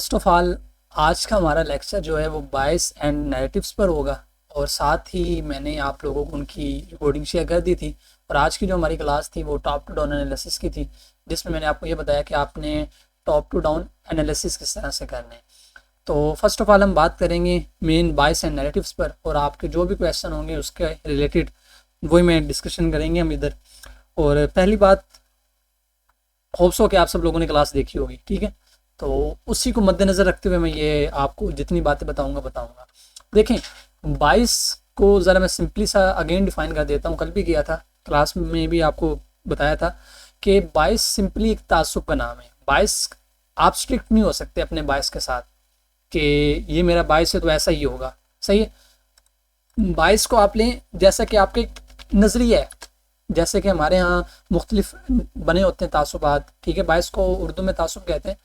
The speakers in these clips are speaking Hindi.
फर्स्ट ऑफ ऑल आज का हमारा लेक्चर जो है वो बायस एंड नैरेटिव्स पर होगा और साथ ही मैंने आप लोगों को उनकी रिकॉर्डिंग शेयर कर दी थी। और आज की जो हमारी क्लास थी वो टॉप टू डाउन एनालिसिस की थी, जिसमें मैंने आपको ये बताया कि आपने टॉप टू डाउन एनालिसिस किस तरह से करने हैं। तो फर्स्ट ऑफ ऑल हम बात करेंगे मेन बायस एंड नैरेटिव्स पर, और आपके जो भी क्वेश्चन होंगे उसके रिलेटेड वही मैं डिस्कशन करेंगे हम इधर। और पहली बात, होप्स हो कि आप सब लोगों ने क्लास देखी होगी, ठीक है। तो उसी को मद्देनज़र रखते हुए मैं ये आपको जितनी बातें बताऊंगा। देखें, बाइस को ज़रा मैं सिंपली सा अगेन डिफाइन कर देता हूँ। कल भी किया था, क्लास में भी आपको बताया था कि बाइस सिंपली एक तासुब का नाम है। बाइस, आप स्ट्रिक्ट नहीं हो सकते अपने बाइस के साथ कि ये मेरा बाइस है तो ऐसा ही होगा, सही है। बाइस को आप लें जैसा कि आपके नज़रिया है, जैसे कि हमारे यहाँ मुख्तलिफ बने होते हैं तासुबात, ठीक है। बाइस को उर्दू में तासुब कहते हैं।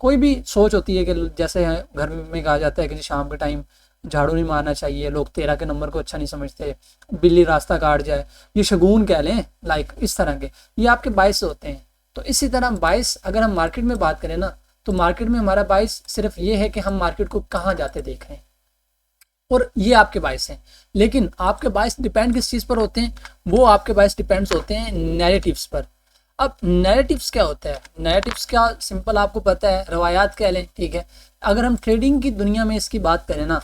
कोई भी सोच होती है कि जैसे घर में कहा जाता है कि शाम के टाइम झाड़ू नहीं मारना चाहिए, लोग 13 के नंबर को अच्छा नहीं समझते, बिल्ली रास्ता काट जाए, ये शगुन कह लें, लाइक इस तरह के, ये आपके बाइस होते हैं। तो इसी तरह बाइस अगर हम मार्केट में बात करें ना, तो मार्केट में हमारा बाइस सिर्फ ये है कि हम मार्केट को कहाँ जाते देख रहे हैं, और ये आपके बाइस हैं। लेकिन आपके बाइस डिपेंड किस चीज़ पर होते हैं? वो आपके बाइस डिपेंड्स होते हैं नैरेटिव्स पर। अब नैरेटिव्स क्या होता है? नैरेटिव्स क्या, सिंपल आपको पता है, रवायात कह लें, ठीक है। अगर हम ट्रेडिंग की दुनिया में इसकी बात करें ना,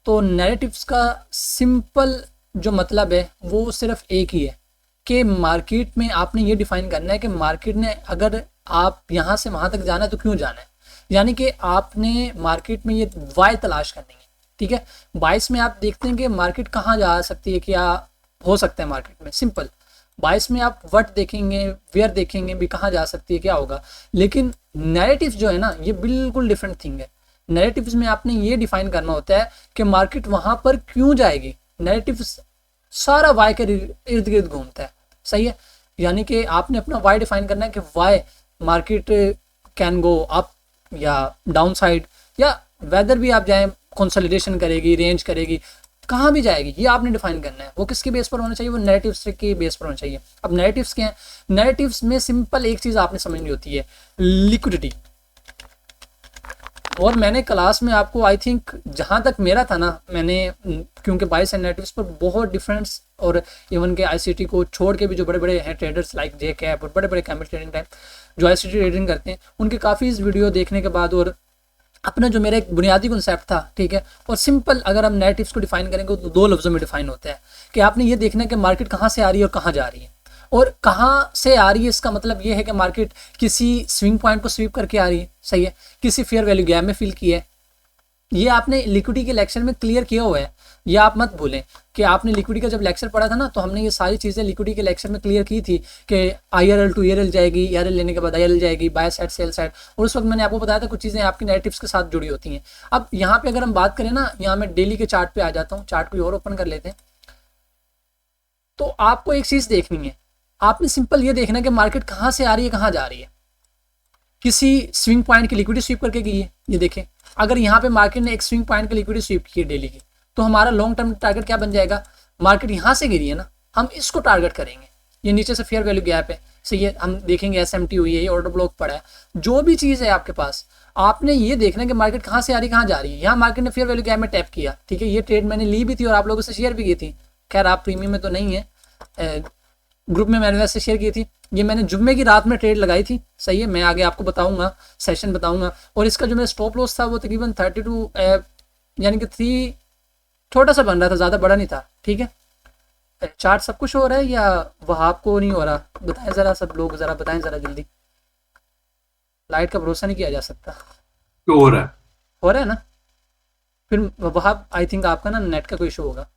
तो नैरेटिव्स का सिंपल जो मतलब है वो सिर्फ एक ही है कि मार्केट में आपने ये डिफाइन करना है कि मार्केट ने अगर आप यहाँ से वहाँ तक जाना है तो क्यों जाना है, यानी कि आपने मार्केट में ये वाई तलाश करनी है, ठीक है। बाइस में आप देखते हैं कि मार्केट कहाँ जा सकती है, क्या हो सकता है मार्केट में, सिंपल। बाइस में आप व्हाट देखेंगे, वेयर देखेंगे भी, कहाँ जा सकती है, क्या होगा। लेकिन नैरेटिव्स जो है ना, ये बिल्कुल डिफरेंट थिंग है। नैरेटिव्स में आपने ये डिफाइन करना होता है कि मार्केट वहां पर क्यों जाएगी। नैरेटिव्स सारा वाई के इर्द गिर्द घूमता है, सही है। यानी कि आपने अपना वाई डिफाइन करना है कि why market can go up या डाउन साइड, या वेदर भी आप जाएं, कंसोलिडेशन करेगी, रेंज करेगी, कहाँ भी जाएगी, ये आपने डिफाइन करना है। वो किसके बेस पर होना चाहिए? वो नैरेटिव्स के बेस पर होना चाहिए। अब नैरेटिव्स क्या है? नैरेटिव्स में सिंपल एक चीज़ आपने समझनी होती है, लिक्विडिटी। और मैंने क्लास में आपको, आई थिंक जहाँ तक मेरा था ना, मैंने क्योंकि बाइस एंड नैरेटिव्स पर बहुत डिफरेंस, और इवन के आईसीटी को छोड़ के भी जो बड़े बड़े हैं ट्रेडर्स लाइक जे कैप और बड़े बड़े कैमल ट्रेडिंग टाइप जो आईसीटी ट्रेडिंग करते हैं, उनके काफ़ी इस वीडियो देखने के बाद और अपना जो मेरा एक बुनियादी कॉन्सेप्ट था, ठीक है। और सिंपल अगर हम नैरेटिव्स को डिफाइन करेंगे तो दो लफ्ज़ों में डिफाइन होता है कि आपने ये देखना है कि मार्केट कहाँ से आ रही है और कहाँ जा रही है। और कहाँ से आ रही है इसका मतलब ये है कि मार्केट किसी स्विंग पॉइंट को स्वीप करके आ रही है, सही है, किसी फेयर वैल्यू गैप में फिल किया है। ये आपने लिक्विडिटी के लेक्चर में क्लियर किया हुआ है, ये आप मत भूलें कि आपने लिक्विडिटी का जब लेक्चर पढ़ा था ना, तो हमने ये सारी चीज़ें लिक्विडिटी के लेक्चर में क्लियर की थी कि IRL टू ERL जाएगी, ERL लेने के बाद IRL जाएगी, बाय साइड सेल साइड। और उस वक्त मैंने आपको बताया था कुछ चीज़ें आपकी नैरेटिव्स के साथ जुड़ी होती हैं। अब यहाँ पे अगर हम बात करें ना, यहाँ मैं डेली के चार्ट पे आ जाता हूँ, चार्ट को और ओपन कर लेते हैं। तो आपको एक चीज़ देखनी है, आपने सिंपल ये देखना है कि मार्केट कहाँ से आ रही है, कहाँ जा रही है। किसी स्विंग पॉइंट की लिक्विडिटी स्वीप करके गई है, ये देखें। अगर यहाँ पे मार्केट ने एक स्विंग पॉइंट की लिक्विडिटी स्वीप की है डेली की, तो हमारा लॉन्ग टर्म टारगेट क्या बन जाएगा? मार्केट यहाँ से गिरी है ना, हम इसको टारगेट करेंगे। ये नीचे से फेयर वैल्यू गैप है, सही है, हम देखेंगे SMT हुई है, ये ऑर्डर ब्लॉक पड़ा है, जो भी चीज़ है आपके पास, आपने ये देखना है कि मार्केट कहाँ से आ रही है, कहाँ जा रही है। यहाँ मार्केट ने फेयर वैल्यू गैप में टैप किया, ठीक है। ये ट्रेड मैंने ली भी थी और आप लोगों से शेयर भी की थी, खैर आप प्रीमियम में तो नहीं है, ग्रुप में मैंने वैसे शेयर की थी। ये मैंने जुम्मे की रात में ट्रेड लगाई थी, सही है, मैं आगे आपको बताऊंगा, सेशन बताऊंगा। और इसका जो मेरा स्टॉप लॉस था वो तकरीबन 32, यानी कि 3 छोटा सा बन रहा था, ज़्यादा बड़ा नहीं था, ठीक है। चार्ट सब कुछ हो रहा है या वह आपको नहीं हो रहा? बताएं ज़रा, सब लोग ज़रा बताएं ज़रा जल्दी। लाइट का भरोसा नहीं किया जा सकता। तो हो रहा है। हो रहा है ना? फिर वहाँ आई थिंक आपका ना नेट का कोई इशू होगा।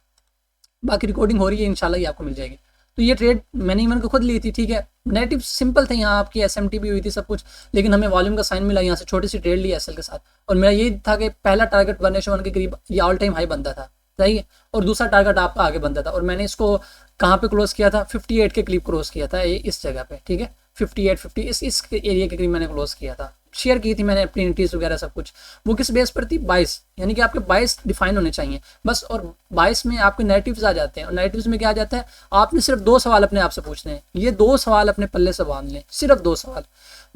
बाकी रिकॉर्डिंग हो रही है, इंशाल्लाह ये आपको मिल जाएगी। तो ये ट्रेड मैंने इवन को खुद ली थी, ठीक है। नेगेटिव सिंपल थे, यहाँ आपकी SMT भी हुई थी, सब कुछ, लेकिन हमें वॉल्यूम का साइन मिला, यहाँ से छोटी सी ट्रेड ली SL के साथ। और मेरा यही था कि पहला टारगेट 1:1 के करीब ये ऑल टाइम हाई बनता था, सही है, और दूसरा टारगेट आपका आगे बनता था। और मैंने इसको कहाँ पे क्लोज किया था? 58 के करीब क्लोज किया था, इस जगह पे, ठीक है। 58, 50 इस एरिया के करीब मैंने क्लोज किया था, शेयर की थी मैंने अपनी एंट्रीज वगैरह सब कुछ। वो किस बेस पर थी? 22, यानी कि आपके 22 डिफाइन होने चाहिए बस। और 22 में आपके नेगेटिव्स आ जाते हैं, और नेगेटिव्स में क्या आ जाता है? आपने सिर्फ 2 सवाल अपने आप से पूछने हैं। ये 2 सवाल अपने पल्ले से बांध लें, सिर्फ 2 सवाल।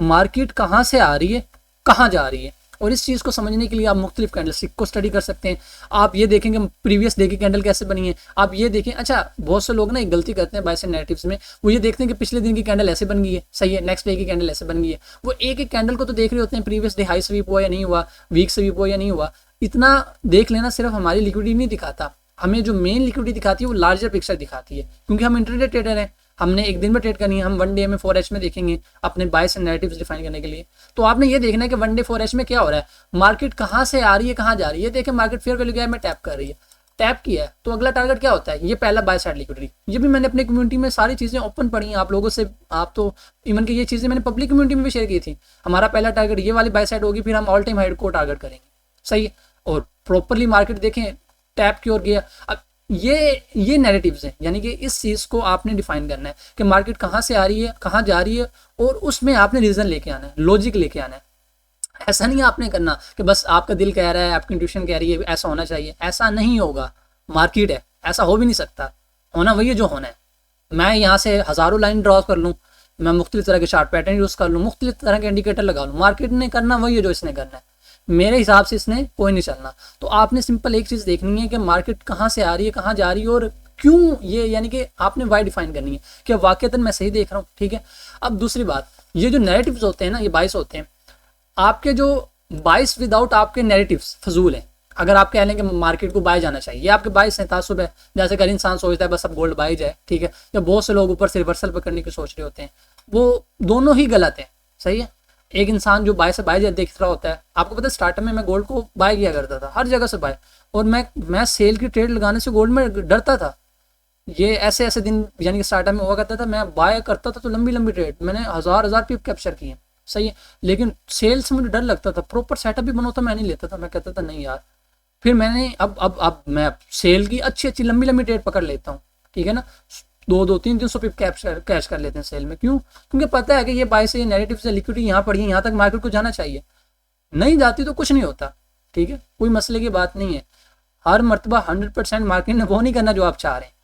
मार्केट कहाँ से आ रही है, कहाँ जा रही है, और इस चीज़ को समझने के लिए आप मुख्तलिफ कैंडलस्टिक को स्टडी कर सकते हैं। आप ये देखेंगे प्रीवियस डे की कैंडल कैसे बनी है, आप ये देखें। अच्छा, बहुत से लोग ना एक गलती करते हैं बायस एंड नैरेटिव्स में, वो ये देखते हैं कि पिछले दिन की कैंडल ऐसे बन गई है, सही है, नेक्स्ट डे की कैंडल ऐसे बन गई है। वो एक एक कैंडल को तो देख रहे होते हैं, प्रीवियस डे हाई स्वीप हुआ या नहीं हुआ, वीक स्वीप हुआ या नहीं हुआ। इतना देख लेना सिर्फ हमारी लिक्विडिटी नहीं दिखाता, हमें जो मेन लिक्विडिटी दिखाती है वो लार्जर पिक्चर दिखाती है, क्योंकि हम इंटरडे ट्रेडर हैं, हमने एक दिन में ट्रेड करनी है, हम वन डे में 4H में देखेंगे अपने बायस एंड नैरेटिव्स डिफाइन करने के लिए। तो आपने ये देखना है कि वन डे 4H में क्या हो रहा है, मार्केट कहाँ से आ रही है, कहाँ जा रही है। देखें मार्केट फेयर वैल्यू क्या में टैप कर रही है, टैप किया है तो अगला टारगेट क्या होता है, ये पहला बाय साइड लिक्विडिटी। ये भी मैंने अपनी कम्युनिटी में सारी चीज़ें ओपन पढ़ी हैं आप लोगों से, आप तो इवन कि ये चीज़ें मैंने पब्लिक कम्युनिटी में भी शेयर की थी। हमारा पहला टारगेट ये वाली बाय साइड होगी, फिर हम ऑल टाइम हाई को टारगेट करेंगे, सही है। और प्रॉपरली मार्केट देखें टैप की ओर गया। अब ये नैरेटिव्स हैं, यानी कि इस चीज़ को आपने डिफाइन करना है कि मार्केट कहाँ से आ रही है, कहाँ जा रही है, और उसमें आपने रीज़न लेके आना है, लॉजिक लेके आना है। ऐसा नहीं आपने करना कि बस आपका दिल कह रहा है, आपकी इंट्यूशन कह रही है ऐसा होना चाहिए, ऐसा नहीं होगा। मार्केट है, ऐसा हो भी नहीं सकता, होना वही है जो होना है। मैं यहाँ से हज़ारों लाइन ड्रॉ कर लूँ, मैं मुख्तलिफ तरह के चार्ट पैटर्न यूज़ कर लूँ, मुख्तलिफ तरह के इंडिकेटर लगा लूँ, मार्केट ने करना वही है जो इसने करना है, मेरे हिसाब से इसने कोई नहीं चलना। तो आपने सिंपल एक चीज़ देखनी है कि मार्केट कहाँ से आ रही है, कहाँ जा रही है, और क्यों, ये यानी कि आपने वाई डिफाइन करनी है कि वाकईतन मैं सही देख रहा हूँ, ठीक है। अब दूसरी बात, ये जो नैरेटिव्स होते हैं ना, ये बाइस होते हैं आपके, जो बाइस विदाउट आपके नैरेटिव्स फजूल हैं। अगर आप कह लें कि मार्केट को बाय जाना चाहिए, ये आपके बाइस हैं, तासुब है। जैसे अगर इंसान सोचता है बस अब गोल्ड बाय जाए, ठीक है, या बहुत से लोग ऊपर से रिवर्सल पकड़ने की सोच रहे होते हैं, वो दोनों ही गलत है, सही है। एक इंसान जो बाय से बाय देख रहा होता है, आपको पता है स्टार्टर में मैं गोल्ड को बाय किया करता था, हर जगह से बाय, और मैं सेल की ट्रेड लगाने से गोल्ड में डरता था। ये ऐसे ऐसे दिन यानी कि स्टार्टर में हुआ करता था, मैं बाय करता था तो लंबी लंबी ट्रेड, मैंने हजार पिप कैप्चर किए, सही है। लेकिन सेल से मुझे डर लगता था, प्रॉपर सेटअप भी बनाता मैं नहीं लेता था, मैं कहता था नहीं यार। फिर मैंने अब मैं सेल की अच्छी लंबी लंबी ट्रेड पकड़ लेता हूँ, ठीक है ना। 200-300 पिप कैश कर लेते हैं सेल में, क्यों? क्योंकि पता है कि ये बाय से, ये नेगेटिव से लिक्विडिटी यहाँ पड़ी है, यहाँ तक मार्केट को जाना चाहिए, नहीं जाती तो कुछ नहीं होता, ठीक है, कोई मसले की बात नहीं है। हर मरतबा 100% मार्केट ने वो नहीं करना जो आप चाह रहे हैं,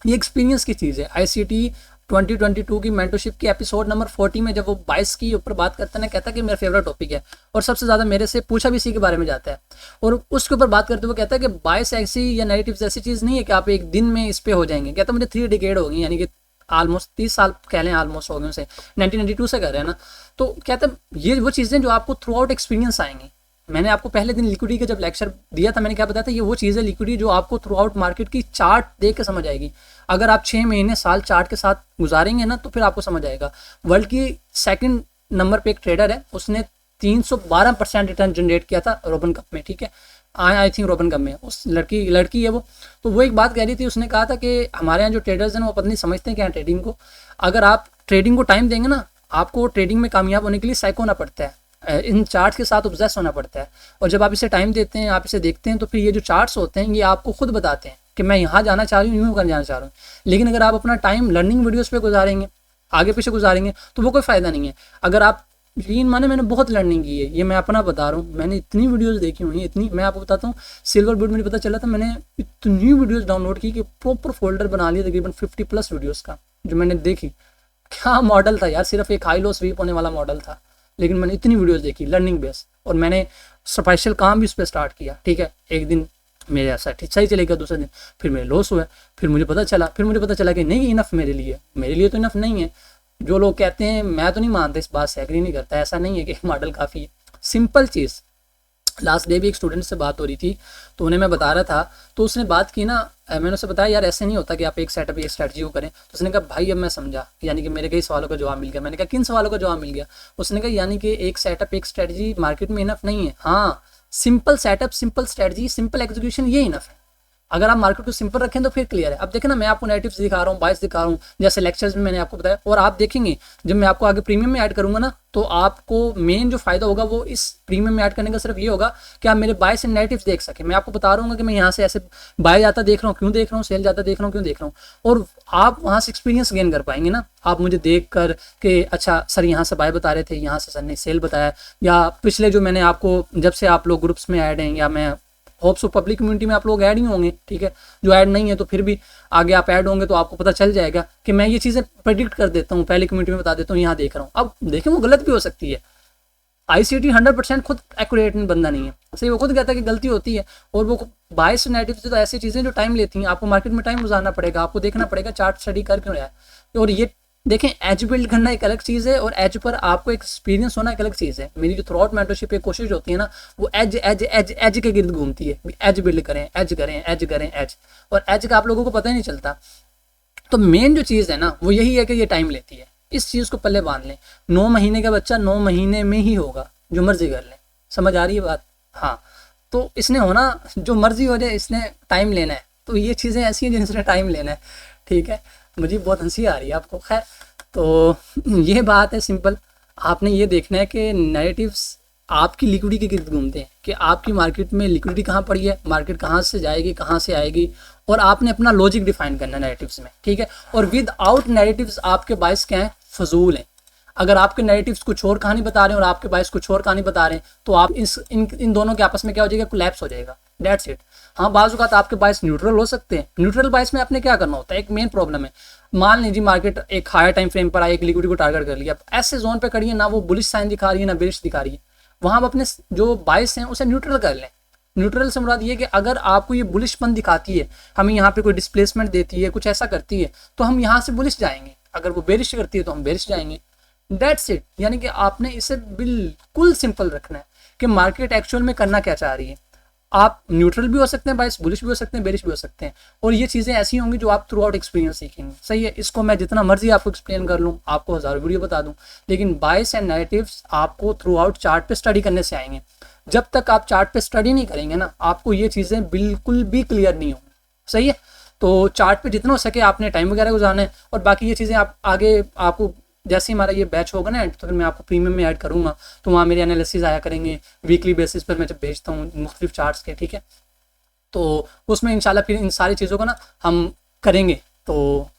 ये एक्सपीरियंस की चीज़ है। ICT 2022 की मेंटरशिप की एपिसोड नंबर 40 में जब वो बाइस की ऊपर बात करता है ना, कहता है कि मेरा फेवरेट टॉपिक है और सबसे ज़्यादा मेरे से पूछा भी इसी के बारे में जाता है, और उसके ऊपर बात करते हुए कहता है कि बाइस ऐसी या नेगेटिव ऐसी चीज़ नहीं है कि आप एक दिन में इस पे हो जाएंगे। कहता है मुझे 3 डिकेड हो गई, यानी कि ऑलमोस्ट 30 साल कह लें, ऑलमोस्ट हो गए उसे, 1992 से कर रहे हैं ना। तो कहता है ये वो चीज़ें जो आपको थ्रू आउट एक्सपीरियंस आएंगी। मैंने आपको पहले दिन लिक्विडिटी का जब लेक्चर दिया था, मैंने क्या बताया था, ये वो चीज़ है लिक्विडिटी जो आपको थ्रू आउट मार्केट की चार्ट देख के समझ आएगी। अगर आप 6 महीने साल चार्ट के साथ गुजारेंगे ना, तो फिर आपको समझ आएगा। वर्ल्ड की सेकंड नंबर पे एक ट्रेडर है, उसने 312% रिटर्न जनरेट किया था रोबन कप में, ठीक है, आई थिंक रोबन कप में, उस लड़की है वो। तो वो एक बात कह रही थी, उसने कहा था कि हमारे यहाँ जो ट्रेडर्स हैं वो पता नहीं समझते हैं क्या ट्रेडिंग को। अगर आप ट्रेडिंग को टाइम देंगे ना, आपको ट्रेडिंग में कामयाब होने के लिए साइको होना पड़ता है, इन चार्ट्स के साथ ऑब्सेस होना पड़ता है। और जब आप इसे टाइम देते हैं, आप इसे देखते हैं, तो फिर ये जो चार्ट्स होते हैं ये आपको खुद बताते हैं कि मैं यहाँ जाना चाह रही हूँ, यूँ जाना चाह रहा हूँ। लेकिन अगर आप अपना टाइम लर्निंग वीडियोस पे गुजारेंगे, आगे पीछे गुजारेंगे, तो वो कोई फ़ायदा नहीं है। अगर आप यकीन माने, मैंने बहुत लर्निंग की है, ये मैं अपना बता रहा हूँ, मैंने इतनी वीडियोस देखी हुई हैं, इतनी, मैं आपको बताता हूँ, सिल्वर बुड मुझे पता चला था, मैंने इतनी वीडियोस डाउनलोड की कि प्रॉपर फोल्डर बना लिया तकरीबन 50+ वीडियोस का, जो मैंने देखी। क्या मॉडल था यार, सिर्फ एक हाई लो स्वीप होने वाला मॉडल था, लेकिन मैंने इतनी वीडियोस देखी लर्निंग बेस, और मैंने स्पेशल काम भी उस पर स्टार्ट किया, ठीक है। एक दिन मेरे ऐसा ठीक सही चलेगा, दूसरे दिन फिर मेरे लॉस हुआ, फिर मुझे पता चला कि नहीं इनफ मेरे लिए तो इनफ नहीं है। जो लोग कहते हैं, मैं तो नहीं मानता, इस बात से एग्री नहीं करता, ऐसा नहीं है कि मॉडल काफ़ी है। सिंपल चीज़, लास्ट डे भी एक स्टूडेंट से बात हो रही थी, तो उन्हें मैं बता रहा था, तो उसने बात की ना, मैंने उसे बताया यार ऐसे नहीं होता कि आप एक सेटअप एक स्ट्रेटजी को करें। तो उसने कहा भाई अब मैं समझा, यानी कि मेरे कई सवालों का जवाब मिल गया। मैंने कहा किन सवालों का जवाब मिल गया? उसने कहा यानी कि एक सेटअप एक स्ट्रेटजी मार्केट में इनफ नहीं है। हाँ, simple setup, simple strategy, simple execution, ये इनफ है। अगर आप मार्केट को सिंपल रखें तो फिर क्लियर है। अब देखें ना, मैं आपको नेगेटिव्स दिखा रहा हूँ, बायस दिखा रहा हूँ, जैसे लेक्चर्स में मैंने आपको बताया, और आप देखेंगे जब मैं आपको आगे प्रीमियम में ऐड करूंगा ना, तो आपको मेन जो फायदा होगा वो इस प्रीमियम में ऐड करने का सिर्फ ये होगा कि आप मेरे बायस एंड नेगेटिव्स देख सकें। मैं आपको बता रहा हूँ कि मैं यहाँ से ऐसे बाय जाता देख रहा हूँ, क्यों देख रहा हूँ, सेल जाता देख रहा हूँ, क्यों देख रहा हूँ, और आप वहाँ से एक्सपीरियंस गेन कर पाएंगे ना। आप मुझे देख कर कि अच्छा सर यहाँ से बाय बता रहे थे, यहाँ से सर ने सेल बताया, या पिछले जो मैंने आपको, जब से आप लोग ग्रुप्स में ऐड हैं, या मैं होप्स ऑफ पब्लिक कम्युनिटी में आप लोग ऐड ही होंगे, ठीक है। जो ऐड नहीं है तो फिर भी आगे आप ऐड होंगे तो आपको पता चल जाएगा कि मैं ये चीज़ें प्रेडिक्ट कर देता हूँ, पहले कम्युनिटी में बता देता हूँ, यहाँ देख रहा हूँ। अब देखें वो गलत भी हो सकती है, आईसीटी 100% खुद एक्यूरेट बंदा नहीं है, सही, वो खुद कहता है कि गलती होती है। और वो बायस नेगेटिव तो ऐसी चीज़ें जो टाइम लेती हैं, आपको मार्केट में टाइम गुजारना पड़ेगा, आपको देखना पड़ेगा चार्ट स्टडी कर क्यों रहा है। और ये देखें, एज बिल्ड करना एक अलग चीज़ है और एज पर आपको एक्सपीरियंस होना एक अलग चीज़ है। मेरी जो थ्रू आउट मेंटरशिप की कोशिश होती है ना, वो एज एज एज एज के गिर्द घूमती है, एज बिल्ड करें, एज करें, एज करें, एज। और एज का आप लोगों को पता ही नहीं चलता। तो मेन जो चीज़ है ना वो यही है कि ये टाइम लेती है, इस चीज़ को पल्ले बांध लें। 9 महीने का बच्चा 9 महीने में ही होगा, जो मर्जी कर लें। समझ आ रही है बात? हाँ, तो इसने होना जो मर्जी हो जाए, इसने टाइम लेना है। तो ये चीज़ें ऐसी हैं जिनसे टाइम लेना है, ठीक है। मुझे बहुत हंसी आ रही है आपको, खैर तो ये बात है सिंपल। आपने ये देखना है कि नैरेटिव्स आपकी लिक्विडिटी के गिर्द घूमते हैं, कि आपकी मार्केट में लिक्विडिटी कहाँ पड़ी है, मार्केट कहाँ से जाएगी, कहाँ से आएगी, और आपने अपना लॉजिक डिफाइन करना है नैरेटिव्स में, ठीक है। और विद आउट नैरेटिव्स आपके बायस क्या है, फजूल हैं। अगर आपके नैरेटिव्स कुछ और कहानी बता रहे हैं और आपके बायस कुछ और कहानी बता रहे हैं, तो आप इन दोनों के आपस में क्या हो जाएगा, कोलैप्स हो जाएगा, दैट्स इट। हाँ, बाज़ औक़ात आपके बायस न्यूट्रल हो सकते हैं। न्यूट्रल बायस में आपने क्या करना होता है, एक मेन प्रॉब्लम है, मान लीजिए मार्केट एक हायर टाइम फ्रेम पर आई, एक लिक्विडिटी को टारगेट कर लिया, ऐसे जोन पे खड़ी है, ना वो बुलिश साइन दिखा रही है ना बेरिश दिखा रही है, वहाँ आप अपने जो बायस हैं उसे न्यूट्रल कर लें। न्यूट्रल से मुराद ये कि अगर आपको ये बुलिशपन दिखाती है, हमें यहाँ पे कोई डिस्प्लेसमेंट देती है, कुछ ऐसा करती है, तो हम यहाँ से बुलिश जाएंगे। अगर वो बेरिश करती है तो हम बेरिश जाएंगे, दैट्स इट। यानी कि आपने इसे बिल्कुल सिंपल रखना है कि मार्केट एक्चुअल में करना क्या चाह रही है। आप न्यूट्रल भी हो सकते हैं, बायस बुलिश भी हो सकते हैं, बेरिश भी हो सकते हैं, और ये चीज़ें ऐसी होंगी जो आप थ्रू आउट एक्सपीरियंस सीखेंगे, सही है। इसको मैं जितना मर्जी आपको एक्सप्लेन कर लूँ, आपको हज़ारों वीडियो बता दूँ, लेकिन बायस एंड नैरेटिव्स आपको थ्रू आउट चार्ट पे स्टडी करने से आएंगे। जब तक आप चार्ट पे स्टडी नहीं करेंगे ना, आपको ये चीज़ें बिल्कुल भी क्लियर नहीं होंगी, सही है। तो चार्ट पे जितना हो सके आपने टाइम वगैरह गुजारना है, और बाकी ये चीज़ें आप आगे, आपको जैसे हमारा ये बैच होगा ना, तो फिर मैं आपको प्रीमियम में ऐड करूँगा, तो वहाँ मेरे एनालिसिस आया करेंगे वीकली बेसिस पर, मैं जब भेजता हूँ मुख्तलिफ चार्ट्स के, ठीक है। तो उसमें इंशाल्लाह फिर इन सारी चीज़ों को ना हम करेंगे। तो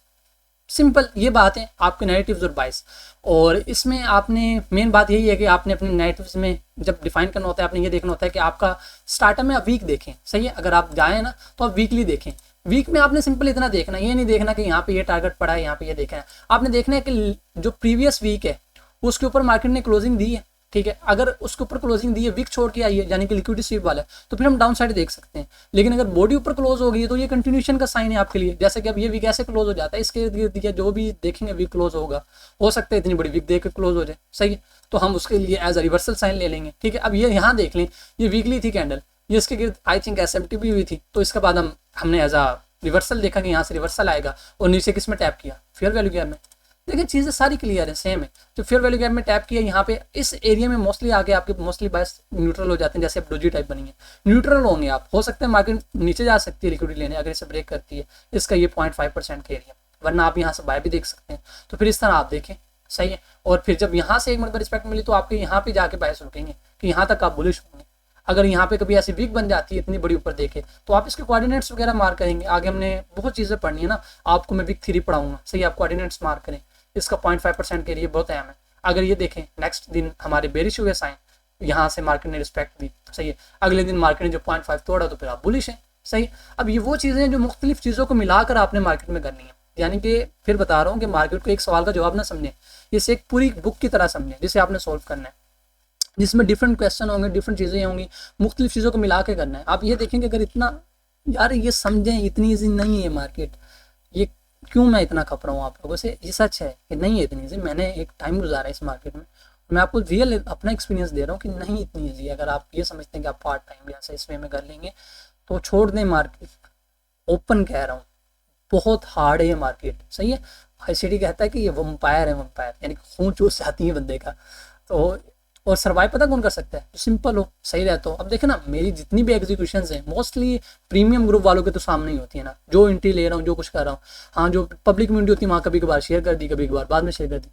सिंपल ये बात है आपके नैरेटिव्स और बायस। और इसमें आपने मेन बात यही है कि आपने अपने नैरेटिव्स में जब डिफाइन करना होता है, आपने ये देखना होता है कि आपका स्टार्टअप में आप वीक देखें, सही है। अगर आप जाएँ ना तो आप वीकली देखें। वीक में आपने सिंपल इतना देखना, ये नहीं देखना कि यहाँ पे ये टारगेट पड़ा है, यहाँ पे ये देखना है। आपने देखना है कि जो प्रीवियस वीक है उसके ऊपर मार्केट ने क्लोजिंग दी है, ठीक है। अगर उसके ऊपर क्लोजिंग दी है, वीक छोड़ के आई है, यानी कि लिक्विडिटी स्वीप वाला है, तो फिर हम डाउन साइड देख सकते हैं। लेकिन अगर बॉडी ऊपर क्लोज हो गई है तो ये कंटिन्यूएशन का साइन है आपके लिए। जैसे कि अब ये वीक ऐसे क्लोज हो जाता है, इसके इर्द जो भी देखेंगे वीक क्लोज होगा, हो सकता है इतनी बड़ी वीक देख के क्लोज हो जाए, सही है। तो हम उसके लिए एज अ रिवर्सल साइन ले लेंगे, ठीक है। अब ये यहाँ देख लें, ये वीकली थी कैंडल, ये इसके गिर्द आई थिंक एसएमटी भी हुई थी, तो इसके बाद हमने एज अ रिवर्सल देखा कि यहाँ से रिवर्सल आएगा, और नीचे किस में टैप किया, फेयर वैल्यू गैप में। देखिए चीज़ें सारी क्लियर है, सेम है। तो फेयर वैल्यू गैप में टैप किया, यहाँ पे इस एरिया में मोस्टली आके आपके मोस्टली बायस न्यूट्रल हो जाते हैं। जैसे अब डोजी टाइप बनी है, न्यूट्रल होंगे आप, हो सकते हैं मार्केट नीचे जा सकती है लिक्विडिटी लेने, अगर इसे ब्रेक करती है, इसका ये 0.5% का एरिया, वरना आप यहाँ से बाय भी देख सकते हैं। तो फिर इस तरह आप देखें, सही है। और फिर जब यहाँ से एक मिनट पर रिस्पेक्ट मिली तो आपके यहाँ पे जाके बायस रुकेंगे कि यहाँ तक आप बुलिश होंगे। अगर यहाँ पे कभी ऐसी वीक बन जाती है इतनी बड़ी ऊपर देखे, तो आप इसके कोऑर्डिनेट्स वगैरह मार्क करेंगे। आगे हमने बहुत चीज़ें पढ़नी है ना, आपको मैं वीक 3 पढ़ाऊंगा, सही। आप कोऑर्डिनेट्स मार्क करें, इसका 0.5% के लिए बहुत अहम है। अगर ये देखें नेक्स्ट दिन हमारे बेरिश हुए साइन, यहाँ से मार्केट ने रिस्पेक्ट दी, सही है। अगले दिन मार्केट ने जो 0.5 तोड़ा तो फिर आप बुलिश हैं, सही। अब ये वो चीज़ें हैं जो मुख्तलिफ चीज़ों को मिलाकर आपने मार्केट में करनी है। यानी कि फिर बता रहा हूँ कि मार्केट को एक सवाल का जवाब ना समझें, इसे एक पूरी बुक की तरह समझें जिसे आपने सोल्व करना है, जिसमें डिफरेंट क्वेश्चन होंगे, डिफरेंट चीज़ें होंगी, मुख्तलिफ चीज़ों को मिला के करना है। आप ये देखेंगे अगर इतना यार ये समझें, इतनी ईजी नहीं है मार्केट, ये क्यों मैं इतना खप रहा हूँ आप लोगों से, ये सच है कि नहीं है इतनी ईजी। मैंने एक टाइम गुजारा है इस मार्केट में, मैं आपको रियल अपना एक्सपीरियंस दे रहा हूँ कि नहीं इतनी ईजी। अगर आप ये समझते हैं कि आप पार्ट टाइम या इस वे में कर लेंगे तो छोड़ दें मार्केट। ओपन कह रहा हूँ, बहुत हार्ड है ये मार्केट, सही है। आईसीटी कहता है कि ये वम्पायर है, वम्पायर यानी खून चूस जाती है बंदे का। तो और सर्वाइव पता कौन कर सकता है, जो सिंपल हो, सही रहता हो। अब देखे ना मेरी जितनी भी एग्जीक्यूशन हैं मोस्टली प्रीमियम ग्रुप वालों के तो सामने ही होती है ना, जो एंट्री ले रहा हूँ, जो कुछ कर रहा हूँ। हाँ, जो पब्लिक कम्युनिटी होती है वहाँ कभी कभार शेयर कर दी, कभी कभार बाद में शेयर कर दी।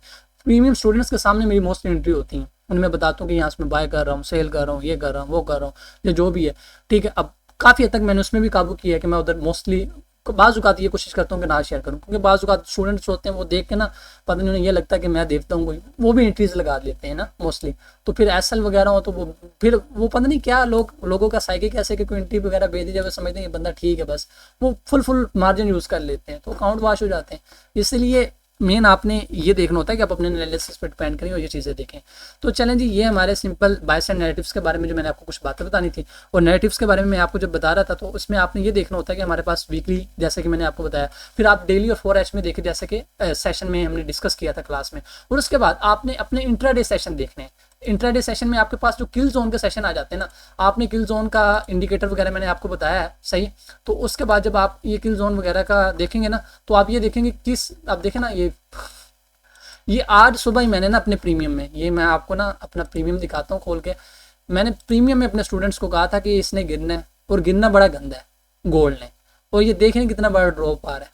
प्रीमियम स्टूडेंट्स के सामने मेरी मोस्टली एंट्री होती है, उनमें बताता हूँ कि यहाँ से मैं बाय कर रहा हूँ, सेल कर रहा हूँ, ये कर रहा हूँ, वो कर रहा हूँ, या जो भी है, ठीक है। अब काफ़ी हद तक मैंने उसमें भी काबू किया है कि मैं उधर मोस्टली बाज़ ये कोशिश करता हूँ कि ना शेयर करूँ, क्योंकि बाज़ स्टूडेंट्स होते हैं वो देख के ना पता नहीं उन्हें ये लगता है कि मैं देखता हूँ कोई, वो भी एंट्रीज लगा देते हैं ना मोस्टली। तो फिर एसएल वगैरह हो तो वो फिर वो पता नहीं क्या लोगों का साइकिल कैसे कि कोई एंट्री वगैरह भेज दी जाए, समझते हैं ये बंदा ठीक है, बस वो फुल मार्जिन यूज़ कर लेते हैं, तो अकाउंट वॉश हो जाते हैं। इसलिए मेन आपने ये देखना होता है कि आप अपने एनालिसिस पर डिपेंड करें और ये चीज़ें देखें। तो चलें जी, ये हमारे सिंपल बायस एंड नैरेटिव्स के बारे में जो मैंने आपको कुछ बातें बतानी थी। और नैरेटिव्स के बारे में मैं आपको जब बता रहा था तो उसमें आपने ये देखना होता है कि हमारे पास वीकली, जैसे कि मैंने आपको बताया, फिर आप डेली और 4H में देखें, जैसे कि सेशन में हमने डिस्कस किया था क्लास में। और उसके बाद आपने अपने इंट्राडे सेशन देखने हैं। इंट्राडे सेशन में आपके पास जो किल जोन के सेशन आ जाते हैं ना, आपने किल जोन का इंडिकेटर वगैरह मैंने आपको बताया है, सही। तो उसके बाद जब आप ये किल जोन वगैरह का देखेंगे ना, तो आप ये देखेंगे किस, आप देखें ना, ये आज सुबह ही मैंने ना अपने प्रीमियम में, ये मैं आपको ना अपना प्रीमियम दिखाता हूँ खोल के। मैंने प्रीमियम में अपने स्टूडेंट्स को कहा था कि इसने गिरना है, और गिरना बड़ा गंदा है गोल्ड ने। और ये देखें कितना बड़ा ड्रॉप आ रहा है।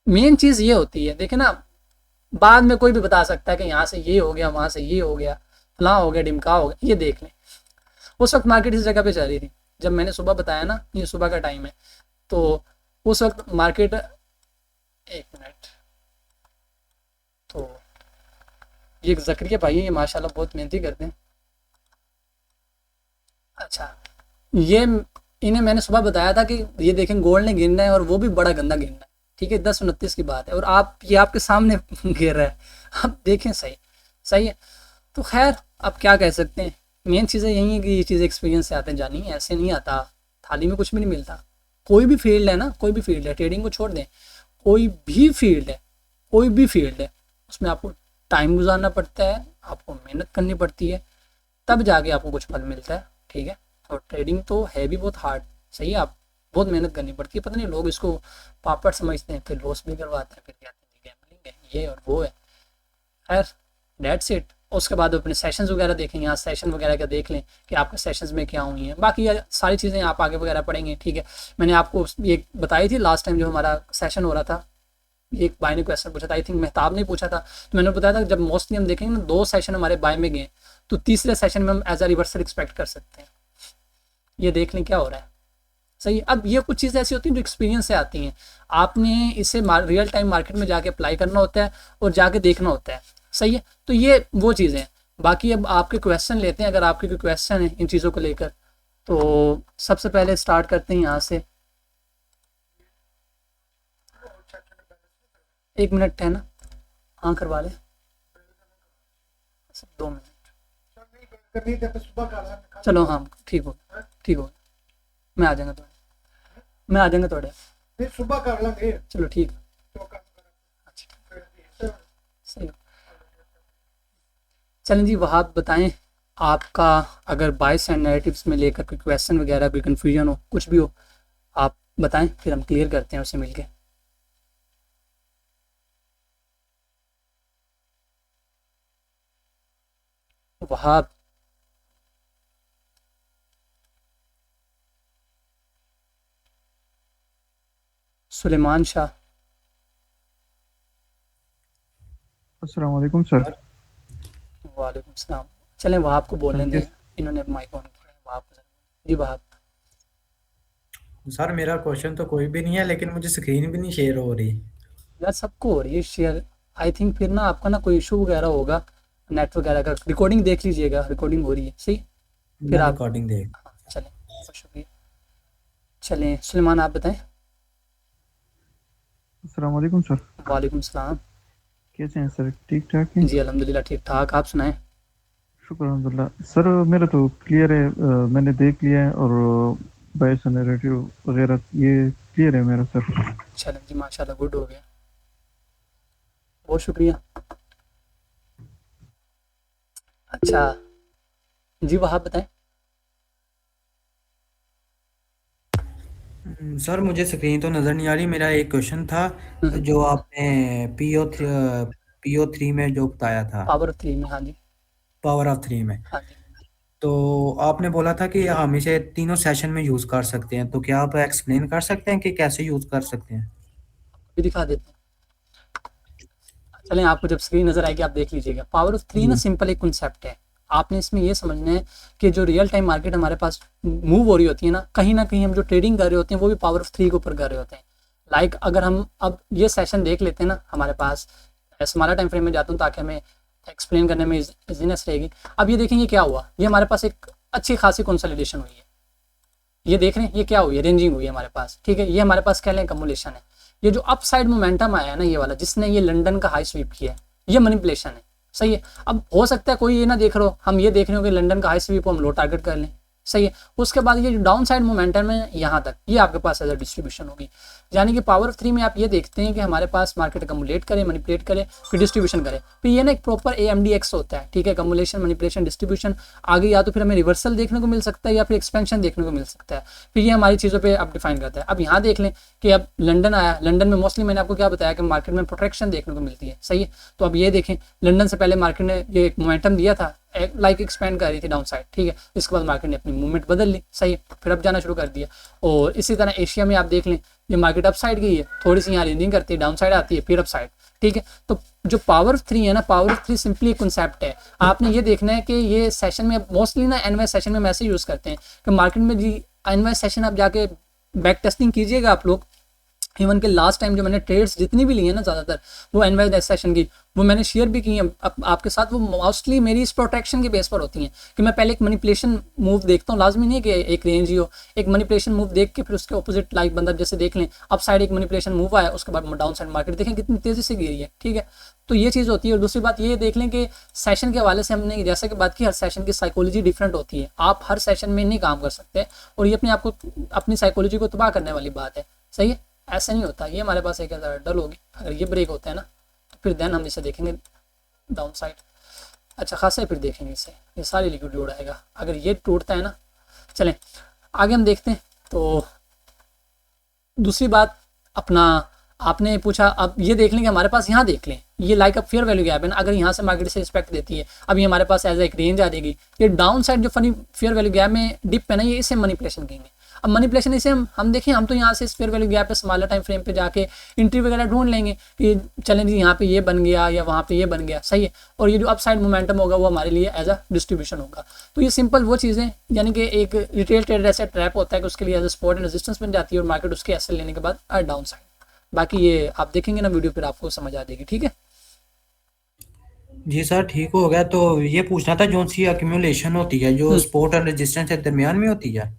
मेन चीज़ ये होती है, देखे ना, बाद में कोई भी बता सकता है कि यहाँ से ये हो गया, वहाँ से ये हो गया, फलां हो गया, डिमका हो गया। ये देख लें, उस वक्त मार्केट इस जगह पे चल रही थी जब मैंने सुबह बताया ना, ये सुबह का टाइम है। तो उस वक्त मार्केट, एक मिनट, तो ये जकरिया भाई ये माशाल्लाह बहुत मेहनती करते हैं। अच्छा, ये इन्हें मैंने सुबह बताया था कि ये देखें गोल्ड ने गिरना है, और वो भी बड़ा गंदा गिरना है, ठीक है। 10:29 की बात है और आप, ये आपके सामने गिर रहा है, आप देखें, सही सही है। तो खैर आप क्या कह सकते हैं, मेन चीज़ें यही है कि ये चीज़ एक्सपीरियंस से आते हैं, जानी ऐसे नहीं आता, थाली में कुछ भी नहीं मिलता। कोई भी फील्ड है ना, कोई भी फील्ड है, ट्रेडिंग को छोड़ दें, कोई भी फील्ड है, कोई भी फील्ड है, उसमें आपको टाइम गुजारना पड़ता है, आपको मेहनत करनी पड़ती है, तब जाके आपको कुछ फल मिलता है, ठीक है। और ट्रेडिंग तो है भी बहुत हार्ड, सही है, आप बहुत मेहनत करनी पड़ती है। पता नहीं लोग इसको पापड़ समझते हैं, फिर लॉस भी करवाते हैं, फिर कहते हैं गैम्बलिंग है, ये और वो है। खैर डेट्स इट। उसके बाद अपने सेशंस वगैरह देखें, यहाँ सेशन वगैरह का देख लें कि आपके सेशंस में क्या हुई हैं। बाकी ये सारी चीज़ें आप आगे वगैरह पढ़ेंगे, ठीक है। मैंने आपको ये बताई थी लास्ट टाइम जो हमारा सेशन हो रहा था, एक बाय ने क्वेश्चन पूछा था, आई थिंक मेहताब ने पूछा था, तो मैंने बताया था जब मोस्टली हम देखेंगे ना 2 सेशन हमारे बाय में गए, तो तीसरे सेशन में हम एज अ रिवर्सल एक्सपेक्ट कर सकते हैं। ये देख लें क्या हो रहा है, सही है। अब ये कुछ चीज़ें ऐसी होती हैं जो एक्सपीरियंस से आती हैं, आपने इसे रियल टाइम मार्केट में जाके अप्लाई करना होता है और जाके देखना होता है, सही है। तो ये वो चीज़ें हैं। बाकी अब आपके क्वेश्चन लेते हैं, अगर आपके कोई क्वेश्चन है इन चीज़ों को लेकर, तो सबसे पहले स्टार्ट करते हैं यहाँ से। 1 मिनट है ना, हाँ करवा लें, 2 मिनट, चलो हाँ ठीक हो, ठीक हो, मैं आ जाऊँगा थोड़े, मैं आ जाऊँगा थोड़े, सुबह कर लेंगे, चलो ठीक। अच्छा सही। चलें जी, वहाब बताएं आपका, अगर बायस एंड नैरेटिव्स में लेकर कोई क्वेश्चन वगैरह, कोई कन्फ्यूजन हो, कुछ भी हो, आप बताएं, फिर हम क्लियर करते हैं उससे मिलके। वहाब, सुलेमान शाह, अस्सलाम वालेकुम सर। वालेकुम सलाम। चलें वहाब को बोलने दें, किस इन्होंने माइक ऑन किया है, वहाब को। जी वहाब। सर मेरा क्वेश्चन तो कोई भी नहीं है, लेकिन मुझे स्क्रीन भी नहीं शेयर हो रही। यार सबको हो रही है शेयर, आई थिंक फिर ना आपका ना कोई इशू वगैरह होगा, नेट वगैरह का। रिकॉर्डिंग देख लीजिएगा, रिकॉर्डिंग हो रही है, सही। फिर मैं आप, रिकॉर्डिंग देख। हाँ चलें, बहुत शुक्रिया। चलें सुलेमान आप बताएं। अस्सलाम वालेकुम सर। वालेकुम सलाम। कैसे हैं सर, ठीक ठाक हैं? जी अल्हम्दुलिल्लाह ठीक ठाक, आप सुनाएं। शुक्र अल्हम्दुलिल्लाह सर, मेरा तो क्लियर है, मैंने देख लिया है, और बायस नैरेटिव वगैरह ये क्लियर है मेरा सर। चलें जी माशाल्लाह, गुड हो गया, बहुत शुक्रिया। अच्छा जी वहाब बताएं। सर मुझे स्क्रीन तो नज़र नहीं आ रही। मेरा एक क्वेश्चन था हम्म, जो आपने पीओ थ्री में जो बताया था, पावर 3 में, हाँ जी, पावर ऑफ थ्री में। हाँ जी। तो आपने बोला था कि हम इसे तीनों सेशन में यूज़ कर सकते हैं, तो क्या आप एक्सप्लेन कर सकते हैं कि कैसे यूज़ कर सकते हैं? भी दिखा देते हैं। चलें आपको जब स्क्रीन नजर आएगी आप देख लीजिएगा। पावर ऑफ 3 ना जी। सिंपल एक कॉन्सेप्ट है। आपने इसमें ये समझना है कि जो रियल टाइम मार्केट हमारे पास मूव हो रही होती है ना कहीं हम जो ट्रेडिंग कर रहे होते हैं वो भी पावर ऑफ 3 के ऊपर कर रहे होते हैं। लाइक अगर हम अब ये सेशन देख लेते हैं ना, हमारे पास स्मॉलर टाइम फ्रेम में जाता हूँ ताकि हमें एक्सप्लेन करने में इजीनेस रहेगी। अब ये देखेंगे क्या हुआ, ये हमारे पास एक अच्छी खासी कंसोलिडेशन हुई है। ये देख रहे हैं ये क्या हुई है, रेंजिंग हुई है हमारे पास, ठीक है। ये हमारे पास कह लें कमुलेशन है। ये जो अप साइड मोमेंटम आया है ना, ये वाला जिसने ये लंदन का हाई स्वीप किया है, ये मैनिपुलेशन है, सही है। अब हो सकता है कोई ये ना देख रहे हो, हम ये देख रहे हो कि लंदन का हाई स्वीप को हम लो टारगेट कर लें, सही है। उसके बाद ये जो डाउन साइड मोमेंटम है यहाँ तक, ये आपके पास एज अ डिस्ट्रीब्यूशन होगी। यानी कि पावर ऑफ 3 में आप ये देखते हैं कि हमारे पास मार्केट अकमुलेट करे, मैनिपुलेट करे, फिर डिस्ट्रीब्यूशन करे, फिर ये ना एक प्रॉपर AMDX होता है, ठीक है, अकमुलेशन, मैनिपुलेशन, डिस्ट्रीब्यूशन। आगे या तो फिर हमें रिवर्सल देखने को मिल सकता है या फिर एक्सपेंशन देखने को मिल सकता है, फिर ये हमारी चीज़ों पर अब डिफाइन करता है। अब यहाँ देख लें कि अब लंदन आया, लंदन में मोस्टली मैंने आपको क्या बताया कि मार्केट में प्रोटेक्शन देखने को मिलती है, सही है। तो अब ये देखें, लंदन से पहले मार्केट ने ये एक मोमेंटम दिया था, लाइक एक्सपेंड कर रही थी डाउन साइड, ठीक है। इसके बाद मार्केट ने अपनी मूवमेंट बदल ली, सही है, फिर अब जाना शुरू कर दिया। और इसी तरह एशिया में आप देख लें, ये मार्केट अप साइड गई है, थोड़ी सी यहाँ रेंजिंग करती है, डाउन साइड आती है, फिर अप साइड, ठीक है। तो जो पावर ऑफ 3 है ना, पावर ऑफ 3 सिंपली एक कॉन्सेप्ट है। आपने ये देखना है कि ये सेशन में मोस्टली ना एनवाई सेशन में मैसे यूज़ करते हैं कि मार्केट में जी एनवाई सेशन आप जाके बैक टेस्टिंग कीजिएगा आप लोग। इवन के लास्ट टाइम जो मैंने ट्रेड्स जितनी भी ली है ना ज़्यादातर, वो एनवाई सेशन की, वो मैंने शेयर भी की है आपके साथ। वो मोस्टली मेरी इस प्रोटेक्शन के बेस पर होती हैं कि मैं पहले एक मैनिपुलेशन मूव देखता हूँ, लाजमी नहीं कि एक रेंज ही हो, एक मैनिपुलेशन मूव देख के फिर उसके ऑपोजिट लाइक बंदा जैसे देख लें अप साइड एक मैनिपुलेशन मूव आया, उसके बाद डाउन साइड मार्केट देखें कितनी तेज़ी से गिरी है, ठीक है। तो ये चीज़ होती है। और दूसरी बात ये देख लें कि सेशन के हवाले से हमने जैसे कि बात की, हर सेशन की साइकोलॉजी डिफरेंट होती है, आप हर सेशन में नहीं काम कर सकते, और ये अपने आप को अपनी साइकोलॉजी को तबाह करने वाली बात है, सही है। ऐसा नहीं होता, ये हमारे पास एक डल होगी, अगर ये ब्रेक होता है ना तो फिर देन हम इसे देखेंगे डाउन साइड अच्छा खासा, फिर देखेंगे इसे, ये सारी लिक्विड उड़ाएगा अगर ये टूटता है ना। चलें आगे हम देखते हैं। तो दूसरी बात अपना आपने पूछा, अब ये देख लें कि हमारे पास यहाँ देख लें, ये लाइक अब फेयर वैल्यू गैप है ना, अगर यहाँ से मार्केट से रिस्पेक्ट देती है, अब ये हमारे पास एज एक रेंज आ जाएगी। ये डाउन साइड जो फनी फेयर वैल्यू गैप में डिप है ना, ये इसे मैनिपुलेशन कहेंगे। अब मैनिपुलेशन इसे हम देखें, हम तो यहाँ से इस फेयर वैल्यू गैप पे स्मॉलर टाइम फ्रेम पे जाके एंट्री वगैरह ढूंढ लेंगे कि चलें जी यहाँ पे ये बन गया या वहाँ पे ये बन गया, सही है। और ये जो अपसाइड मोमेंटम होगा वो हमारे लिए एज अ डिस्ट्रीब्यूशन होगा। तो ये सिंपल वो चीज़ें, यानी कि एक रिटेल ट्रेडर ऐसा ट्रैप होता है कि उसके लिए as a support and resistance बन जाती है, और मार्केट उसके एसएल लेने के बाद डाउन साइड। बाकी ये आप देखेंगे ना वीडियो, फिर आपको समझ आ जाएगी, ठीक है। जी सर, ठीक हो गया। तो ये पूछना था, जो सी एक्यूमुलेशन होती है जो सपोर्ट और रेजिस्टेंस के दरमियान में होती है?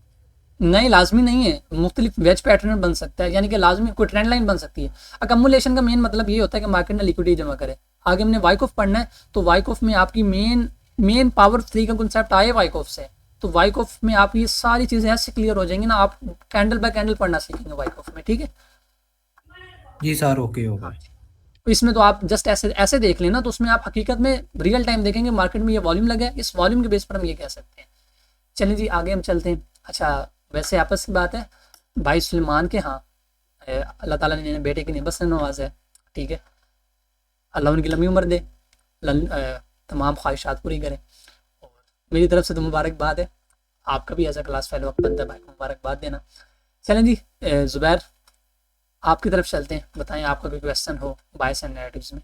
नहीं, लाजमी नहीं है, मुख्तलिफ वेज पैटर्न बन सकता है, यानी कि लाजमी कोई ट्रेंड लाइन बन सकती है। अकमुलेशन का मेन मतलब ये होता है कि मार्केट ने लिक्विडिटी जमा करे। आगे हमने वाइकॉफ पढ़ना है, तो वाइकॉफ में आपकी मेन पावर 3 का कंसेप्ट आए वाइकॉफ से। तो वाइकॉफ में आप ये सारी चीज़ें ऐसे क्लियर हो जाएंगी ना, आप कैंडल बाय कैंडल पढ़ना सीखेंगे वाइकॉफ में, ठीक है। जी सर, ओके होगा। तो इसमें तो आप जस्ट ऐसे ऐसे देख लेना, तो उसमें आप हकीकत में रियल टाइम देखेंगे मार्केट में ये वॉल्यूम लगा है, इस वॉल्यूम के बेस पर हम ये कह सकते हैं। चलिए जी आगे हम चलते हैं। अच्छा वैसे आपस की बात है, भाई सुलेमान के हाँ अल्लाह ताला ने बेटे की निबस नवाज है, ठीक है, अल्लाह उनकी लंबी उम्र दे, तमाम ख्वाहिशात पूरी करें। और मेरी तरफ से तो मुबारकबाद है, आपका भी ऐसा क्लास फेलो वक्त बनता है भाई को मुबारकबाद देना। चलें जी ज़ुबैर आपकी तरफ चलते हैं, बताएं आपका कोई क्वेश्चन हो बायस एंड नैरेटिव्स में।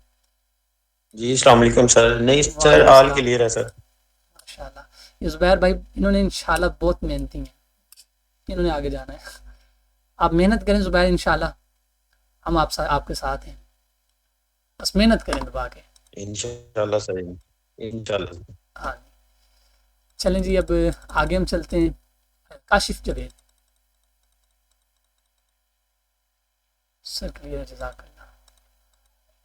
जी अस्सलाम वालेकुम सर। नहीं सर, वालेकुम ऑल सलाम। क्लियर है सर। माशाल्लाह, ये ज़ुबैर भाई इन्होंने इंशाल्लाह बहुत मेहनती हैं, इन्होंने आगे जाना है। आप मेहनत करें ज़ुबैर, इंशाल्लाह हम आपके साथ हैं, बस मेहनत करें दबा के। इंशाल्लाह सर, इंशाल्लाह। हाँ चलें जी, अब आगे हम चलते हैं। काशिफ जवेद सर, क्लियर, जज़ाकल्लाह।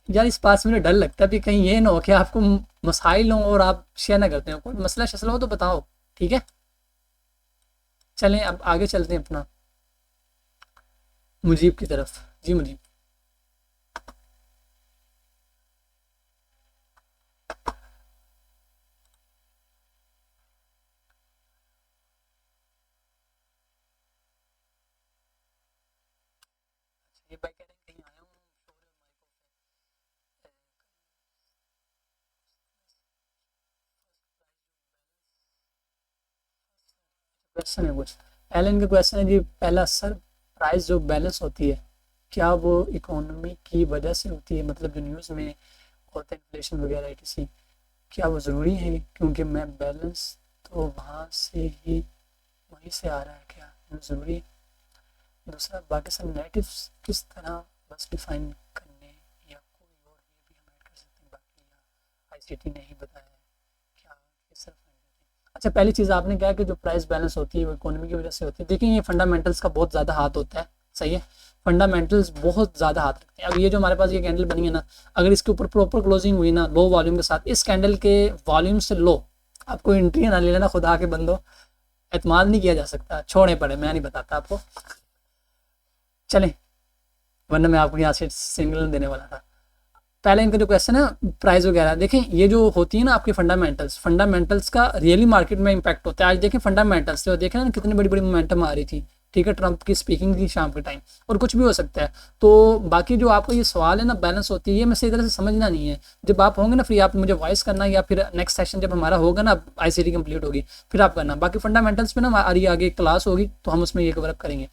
यार इस पास मुझे डर लगता है कि कहीं ये ना हो कि आपको मसाइल हो और आप शेयर ना करते हो, कोई मसला शसला हो तो बताओ, ठीक है। चलें अब आगे चलते हैं अपना मुजीब की तरफ। जी मुजीब। ये भाई कह रहे हैं कहीं आया हूँ, क्वेश्चन है कुछ एलन का क्वेश्चन है जी। पहला सर, प्राइस जो बैलेंस होती है क्या वो इकोनॉमी की वजह से होती है, मतलब जो न्यूज़ में होता है इन्फ्लेशन वगैरह etc, क्या वो ज़रूरी है? क्योंकि मैं बैलेंस तो वहाँ से ही वहीं से आ रहा है, क्या ज़रूरी है? दूसरा, बाकी सब नेगेटिव्स किस तरह बस डिफाइन करने या कोई और ये भी हम ऐड कर सकते हैं, बाकी या आईसीटी ने ही बताया है क्या किस तरह find करते हैं? अच्छा पहली चीज़ आपने कहा कि जो प्राइस बैलेंस होती है वो इकोनॉमी की वजह से होती है। देखिए ये फंडामेंटल्स का बहुत ज़्यादा हाथ होता है, सही है। फंडामेंटल्स बहुत ज़्यादा हाथ रखते हैं। अब ये जो हमारे पास ये कैंडल बनी है ना, अगर इसके ऊपर प्रॉपर क्लोजिंग हुई ना लो वॉल्यूम के साथ, इस कैंडल के वॉल्यूम से लो आपको एंट्री ना ले लेना, खुदा के बंदो, एतमाद नहीं किया जा सकता, छोड़े पड़े, मैं नहीं बताता आपको, चलें, वरना मैं आपको यहाँ से सिग्नल देने वाला था। पहले इनका जो क्वेश्चन है प्राइस वगैरह, देखें ये जो होती है ना आपकी फंडामेंटल्स का रियली मार्केट में इंपैक्ट होता है। आज देखें फंडामेंटल्स जो देखें ना कितनी बड़ी बड़ी मोमेंटम आ रही थी, ठीक है, ट्रंप की स्पीकिंग थी शाम के टाइम, और कुछ भी हो सकता है। तो बाकी जो आपका ये सवाल है ना बैलेंस होती है, ये मैं सही तरह से समझना नहीं है। जब आप होंगे ना फ्री, आप मुझे वॉइस करना, या फिर नेक्स्ट सेशन जब हमारा होगा ना ICT कंप्लीट होगी फिर आप करना। बाकी फंडामेंटल्स पे ना हमारी आगे क्लास होगी तो हम उसमें ये कवर अप करेंगे।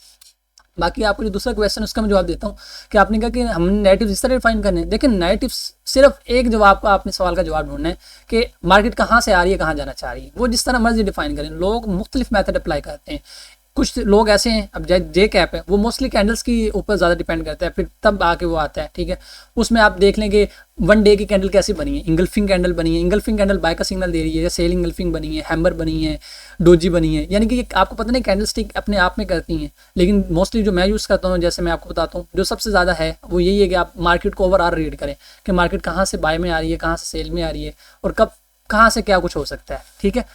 बाकी आपको जो दूसरा क्वेश्चन उसका मैं जवाब देता हूँ कि आपने कहा कि हम नेगेटिव इस तरह डिफाइन करने हैं। देखिए नेगेटिव सिर्फ एक जवाब का, आपने सवाल का जवाब ढूंढना है कि मार्केट कहाँ से आ रही है, कहाँ जाना चाह रही है, वो जिस तरह मर्जी डिफाइन करें। लोग मुख्तलिफ मेथड अप्लाई करते हैं। कुछ लोग ऐसे हैं, अब जे कैप है वो मोस्टली कैंडल्स की ऊपर ज़्यादा डिपेंड करता है, फिर तब आके वो आता है, ठीक है। उसमें आप देख लेंगे 1 डे की कैंडल कैसी बनी है, इंगल्फिंग कैंडल बनी है, इंगल्फिंग कैंडल बाय का सिग्नल दे रही है, या सेल इंगल्फिंग बनी है, हैमर बनी है, डोजी बनी है, यानी कि ये आपको पता नहीं कैंडल स्टिक अपने आप में करती हैं। लेकिन मोस्टली जो मैं यूज़ करता हूँ, जैसे मैं आपको बताता हूँ, जो सबसे ज़्यादा है वो यही है कि आप मार्केट को ओवरऑल रीड करें कि मार्केट कहाँ से बाय में आ रही है, कहाँ से सेल में आ रही है, और कब कहाँ से क्या कुछ हो सकता है, ठीक है।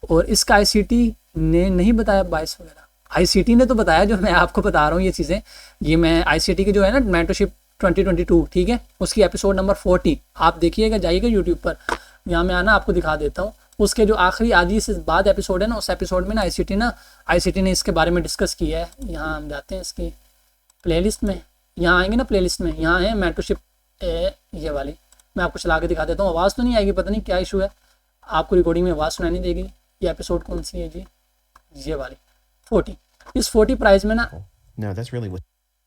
और इसका ICT ने नहीं बताया बायस वगैरह, ICT ने तो बताया, जो मैं आपको बता रहा हूँ ये चीज़ें, ये मैं ICT की जो है ना मेंटरशिप 2022, ठीक है, उसकी एपिसोड नंबर 40 आप देखिएगा, जाइएगा यूट्यूब पर, यहाँ मैं आना आपको दिखा देता हूँ। उसके जो आखिरी आधी से बाद एपिसोड है ना, उस एपिसोड में ना ICT ने इसके बारे में डिस्कस किया है। यहाँ हम जाते हैं इसकी प्लेलिस्ट में, यहाँ आएंगे ना प्लेलिस्ट में, यहाँ है मेंटरशिप ये वाली, मैं आपको चला के दिखा देता हूँ। आवाज़ तो नहीं आएगी, पता नहीं क्या इशू है, आपको रिकॉर्डिंग में आवाज़ सुनाई नहीं देगी। ये एपिसोड कौन सी है जी, ये वाली 40। इस 40 प्राइस में ना No, that's really what.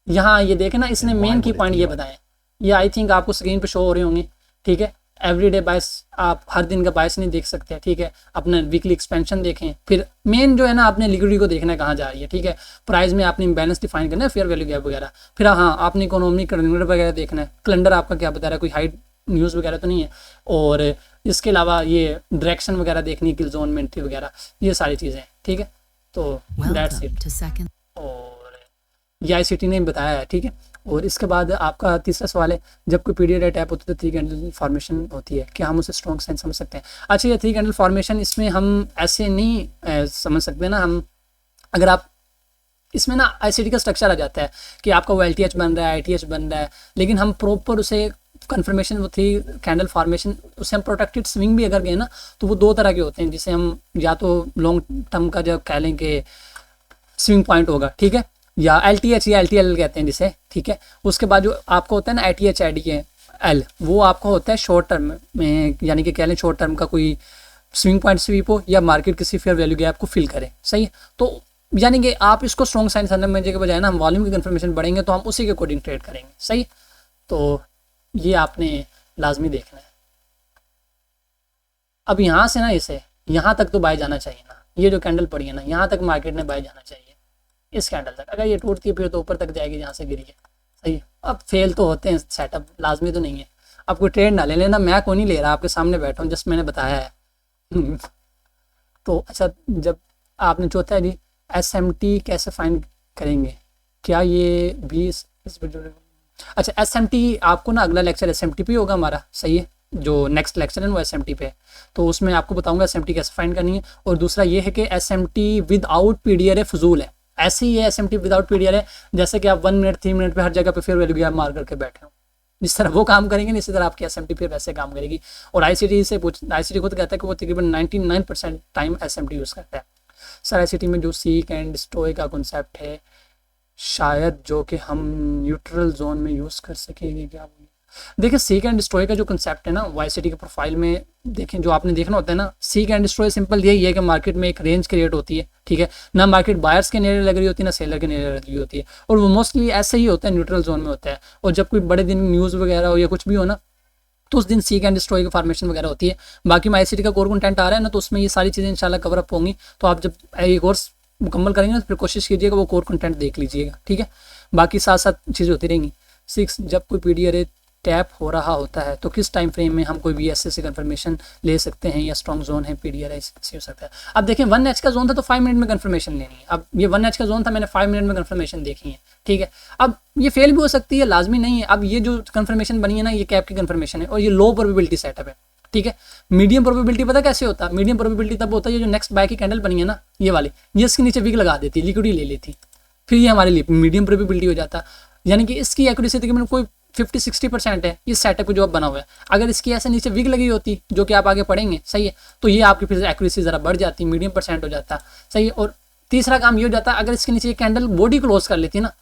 यहाँ ये देखें ना, इसने And why मेन की would it पॉइंट be ये like? बताएं, ये आई थिंक आपको स्क्रीन पे शो हो रहे होंगे, ठीक है। एवरीडे बायस, आप हर दिन का बायस नहीं देख सकते, ठीक है। अपना वीकली एक्सपेंशन देखें, फिर मेन जो है ना आपने लिक्विडिटी को देखना है कहाँ जा रही है, ठीक है। प्राइस में आपने बैलेंस डिफाइन करना है, फेयर वैल्यू गैप वगैरह, फिर हाँ आपने इकोनॉमिक कैलेंडर वगैरह देखना है। कैलेंडर आपका क्या बता रहा है, कोई हाइट न्यूज़ वगैरह तो नहीं है, और इसके अलावा ये डायरेक्शन वगैरह देखनी, किल जोन में एंट्री वगैरह, ये सारी चीज़ें, ठीक है। तो that's Welcome it, to second. और ये ICT ने बताया है, ठीक है। और इसके बाद आपका तीसरा सवाल है, जब कोई पीरियड टैप होती है तो 3 कैंडल फॉर्मेशन होती है, क्या हम उसे स्ट्रॉन्ग साइन समझ सकते हैं? अच्छा, ये 3 कैंडल फॉर्मेशन इसमें हम ऐसे नहीं समझ सकते ना, हम अगर आप इसमें ना ICT का स्ट्रक्चर आ जाता है कि आपका वो LTH बन रहा है, ITH बन रहा है, लेकिन हम प्रॉपर उसे कन्फर्मेशन, वो 3 कैंडल फॉर्मेशन, उससे हम प्रोटेक्टेड स्विंग भी अगर गए ना तो वो 2 तरह के होते हैं, जिसे हम या तो लॉन्ग टर्म का जो कह लें कि स्विंग पॉइंट होगा, ठीक है, या LTH या LTL कहते हैं जिसे, ठीक है। उसके बाद जो आपको होता है ना ITH IDL, वो आपका होता है शॉर्ट टर्म में, यानी कि कह लें शॉर्ट टर्म का कोई स्विंग पॉइंट स्वीप हो या मार्केट किसी फेयर वैल्यू गैप को फिल करे, सही है। तो यानी कि आप इसको स्ट्रॉन्ग साइन समझने के बजाय ना, हम वॉल्यूम की कन्फर्मेशन बढ़ेंगे तो हम उसी के अकॉर्डिंग ट्रेड करेंगे, सही। तो ये आपने लाजमी देखना है। अब यहाँ से ना इसे यहाँ तक तो बाय जाना चाहिए ना, ये जो कैंडल पड़ी है ना, यहाँ तक मार्केट ने बाय जाना चाहिए, इस कैंडल तक। अगर ये टूटती है फिर तो ऊपर तक जाएगी जहाँ से गिरी है, सही। अब फेल तो होते हैं सेटअप, लाजमी तो नहीं है। अब कोई ट्रेड ना ले लेना, मैं को नहीं ले रहा, आपके सामने बैठा हूँ, जस्ट मैंने बताया है। तो अच्छा, जब आपने चौथा है जी SMT कैसे फाइंड करेंगे, क्या ये 20 अच्छा SMT आपको ना अगला लेक्चर SMT पे होगा हमारा, सही है। जो नेक्स्ट लेक्चर है वो SMT पे है, तो उसमें आपको बताऊंगा SMT कैसे फाइंड करनी है। और दूसरा ये है कि SMT विदाउट PDR है फजूल है, ऐसे ही है SMT विदाउट PDR है, जैसे कि आप 1 मिनट 3 मिनट पे हर जगह पे फेयर वैल्यू गैप मार करके बैठे हो, जिस तरह वो काम करेंगे इसी तरह आपकी SMT फिर वैसे काम करेगी। और ICT से ICT खुद कहता है कि वो तकरीबन 99% टाइम SMT यूज़ करता है। सर ICT में जो सीक एंड डिस्ट्रॉय का कॉन्सेप्ट है, शायद जो कि हम न्यूट्रल जोन में यूज़ कर सकेंगे, क्या बोलिए। देखिए सीक एंड डिस्ट्रॉय का जो कंसेप्ट है ना YCT के प्रोफाइल में देखें, जो आपने देखना होता है ना, सीक एंड डिस्ट्रॉय सिंपल यही है कि मार्केट में एक रेंज क्रिएट होती है, ठीक है ना, मार्केट बायर्स के नेड़े लग रही होती है ना सेलर के नेड़े लग रही होती है, और वो मोस्टली ऐसे ही होता है, न्यूट्रल जोन में होता है। और जब कोई बड़े दिन न्यूज़ वगैरह हो या कुछ भी हो ना, तो उस दिन सीक एंड डिस्ट्रॉय की फॉर्मेशन वगैरह होती है। बाकी में ICT का कोर कंटेंट आ रहा है ना, तो उसमें ये सारी चीज़ें इंशाल्लाह कवर अप होंगी। तो आप जब ये कोर्स मुकम्मल करेंगे ना, फिर कोशिश कीजिएगा वो कोर कंटेंट देख लीजिएगा, ठीक है। बाकी साथ साथ चीज़ें होती रहेंगी। 6 जब कोई PDR टैप हो रहा होता है तो किस टाइम फ्रेम में हम कोई VSA से कंफर्मेशन ले सकते हैं, या स्ट्रॉन्ग जोन है PDRI से हो सकता है। अब देखें 1H का जोन था तो 5 मिनट में कंफर्मेशन लेनी है। अब ये 1H का जोन था, मैंने 5 मिनट में कंफर्मेशन देखी है, ठीक है। अब ये फेल भी हो सकती है, लाजमी नहीं है। अब ये जो कंफर्मेशन बनी है ना, ये कैप की कंफर्मेशन है और ये लो प्रोबेबिलिटी सेटअप है, ठीक है। मीडियम प्रोबेबिलिटी पता कैसे होता है? मीडियम प्रोबेबिलिटी तब होता है ये जो नेक्स्ट बाय की कैंडल बनी है ना, ये वाली, ये इसके नीचे विग लगा देती है, लिक्विडिटी ले लेती, फिर ये हमारे लिए मीडियम प्रोबेबिलिटी हो जाता। यानी कि इसकी एक्यूरेसी तकरीबन कोई 50-60% है इस सेटअप को जो अब बना हुआ है। अगर इसकी ऐसे नीचे विग लगी होती, जो कि आप आगे पढ़ेंगे, सही है, तो ये आपकी फिर एक्यूरेसी ज़रा बढ़ जाती, मीडियम % हो जाता, सही है। और तीसरा काम ये हो जाता, अगर इसके नीचे कैंडल बॉडी क्लोज कर लेती ना,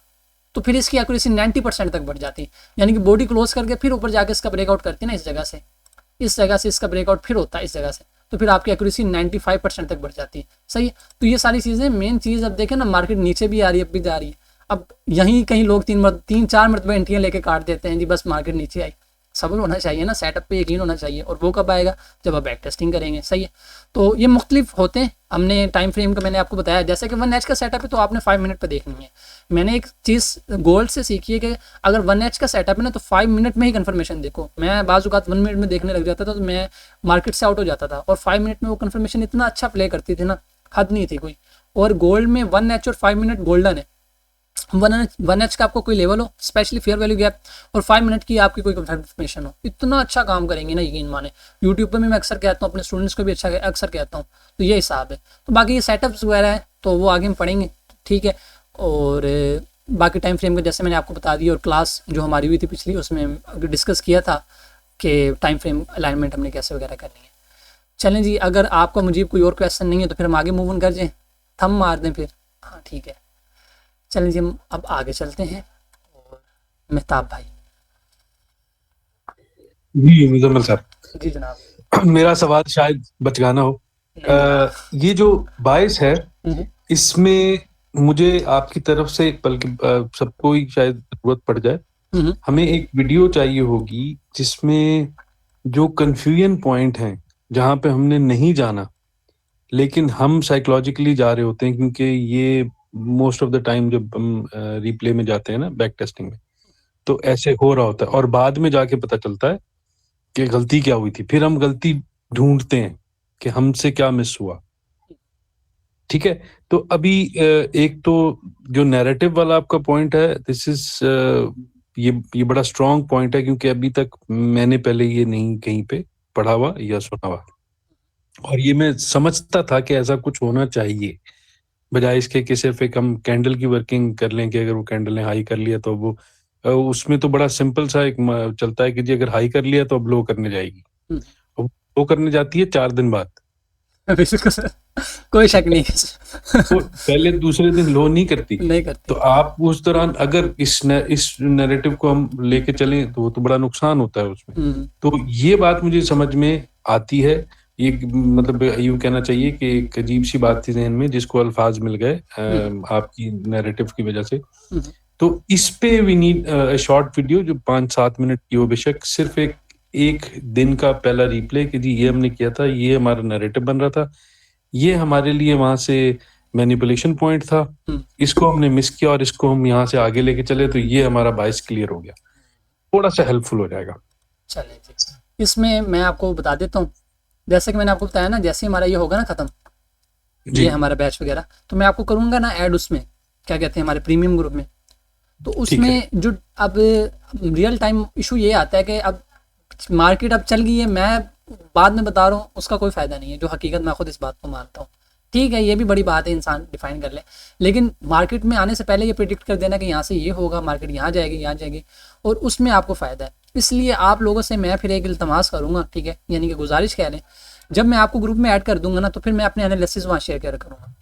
तो फिर इसकी एक्यूरेसी 90% तक बढ़ जाती। यानी कि बॉडी क्लोज करके फिर ऊपर जाके इसका ब्रेकआउट करती है ना, इस जगह से इसका ब्रेकआउट फिर होता है इस जगह से, तो फिर आपकी एक्यूरेसी 95% तक बढ़ जाती है, सही है। तो ये सारी चीज़ें मेन चीज़। अब देखें ना, मार्केट नीचे भी आ रही है, अब भी जा रही है। अब यहीं कहीं लोग 3-4 मरतबा एंट्रियाँ लेके काट देते हैं जी, बस मार्केट नीचे आई। सब्र होना चाहिए ना, सेटअप पे यकीन होना चाहिए, और वो कब आएगा? जब आप बैक टेस्टिंग करेंगे, सही है। तो ये मुख्तलिफ होते हैं। हमने टाइम फ्रेम का मैंने आपको बताया, जैसे कि 1H का सेटअप है तो आपने 5 मिनट पे देखनी है। मैंने एक चीज़ गोल्ड से सीखी है कि अगर 1H का सेटअप है ना, तो 5 मिनट में ही कन्फर्मेशन देखो। मैं बाज़ औक़ात 1 मिनट में देखने लग जाता था तो मैं मार्केट से आउट हो जाता था, और 5 मिनट में वो कन्फर्मेशन इतना अच्छा प्ले करती थी ना, हद नहीं थी कोई। और गोल्ड में 1H और 5 मिनट गोल्डन है। 1H का आपको कोई लेवल हो, स्पेशली फेयर वैल्यू गैप, और 5 मिनट की आपकी कोई कंफर्मेशन हो, इतना अच्छा काम करेंगे ना, यकीन माने। यूट्यूब पे भी मैं अक्सर कहता हूँ, अपने स्टूडेंट्स को भी अक्सर कहता हूँ। तो ये हिसाब है। तो बाकी ये सेटअप्स वगैरह है तो वो आगे हम पढ़ेंगे, ठीक है। और बाकी टाइम फ्रेम का जैसे मैंने आपको बता दिया, और क्लास जो हमारी हुई थी पिछली, उसमें डिस्कस किया था कि टाइम फ्रेम अलाइनमेंट हमने कैसे वगैरह करनी है। चलें जी, अगर आपका मुझे कोई और क्वेश्चन नहीं है तो फिर हम आगे मूव ऑन कर जाएँ, थंब मार दें फिर। हाँ ठीक है, चलें जी, हम अब आगे चलते हैं। और मेहताब भाई। जी मुजम्मिल साहब, जी जनाब। मेरा सवाल शायद बचगाना हो। ये जो बायस है, इसमें मुझे आपकी तरफ से, बल्कि सबको ही शायद जरूरत पड़ जाए, हमें एक वीडियो चाहिए होगी जिसमें जो कंफ्यूजन पॉइंट हैं, जहाँ पे हमने नहीं जाना लेकिन हम साइकोलॉजिकली जा रहे होते हैं, क्योंकि ये मोस्ट ऑफ द टाइम जब हम रिप्ले में जाते हैं ना, बैक टेस्टिंग में, तो ऐसे हो रहा होता है और बाद में जाके पता चलता है कि गलती क्या हुई थी। फिर हम गलती ढूंढते हैं कि हमसे क्या मिस हुआ, ठीक है। तो अभी एक तो जो नैरेटिव वाला आपका पॉइंट है, दिस इज ये बड़ा स्ट्रॉन्ग पॉइंट है, क्योंकि अभी तक मैंने पहले ये नहीं कहीं पे पढ़ा हुआ या सुना हुआ, और ये मैं समझता था कि ऐसा कुछ होना चाहिए, बजाय इसके कि सिर्फ एक हम कैंडल की वर्किंग कर लें कि अगर वो कैंडल ने हाई कर लिया तो वो उसमें तो बड़ा सिंपल सा एक चलता है कि जी अगर हाई कर लिया तो अब लो करने जाएगी, अब लो करने जाती है 4 दिन बाद। कोई शक नहीं है। तो पहले दूसरे दिन लो नहीं करती, नहीं करती। तो आप उस दौरान अगर इस नैरेटिव को हम लेके चलें तो वो तो बड़ा नुकसान होता है उसमें। तो ये बात मुझे समझ में आती है, ये मतलब यूं कहना चाहिए कि एक अजीब सी बात थी जहन में जिसको अल्फाज मिल गए आपकी नैरेटिव की वजह से। तो इस पे वी नीड शॉर्ट वीडियो जो 5-7 मिनट की हो, बेशक सिर्फ एक दिन का पहला रिप्ले कि जी ये हमने किया था, ये हमारा नैरेटिव बन रहा था, ये हमारे लिए वहां से मैनिपुलेशन पॉइंट था, इसको हमने मिस किया और इसको हम यहाँ से आगे लेके चले तो ये हमारा बायस क्लियर हो गया, थोड़ा सा हेल्पफुल हो जाएगा। चलिए जी, इसमें मैं आपको बता देता हूँ, जैसे कि मैंने आपको बताया ना, जैसे हमारा ये होगा ना खत्म, ये हमारा बैच वगैरह, तो मैं आपको करूंगा ना ऐड उसमें, क्या कहते हैं, हमारे प्रीमियम ग्रुप में। तो उसमें जो अब रियल टाइम इशू ये आता है कि अब मार्केट अब चल गई है, मैं बाद में बता रहा हूँ, उसका कोई फायदा नहीं है, जो हकीकत मैं खुद इस बात को मानता हूँ। ठीक है, ये भी बड़ी बात है, इंसान डिफाइन कर ले, लेकिन मार्केट में आने से पहले ये प्रिडिक्ट कर देना कि यहाँ से ये होगा, मार्केट यहाँ जाएगी, और उसमें आपको फ़ायदा है। इसलिए आप लोगों से मैं फिर एक इल्तमास करूँगा, ठीक है, यानी कि गुजारिश कह लें, जब मैं आपको ग्रुप में ऐड कर दूंगा ना, तो फिर मैं अपने एनालिसिस वहाँ शेयर करूँगा,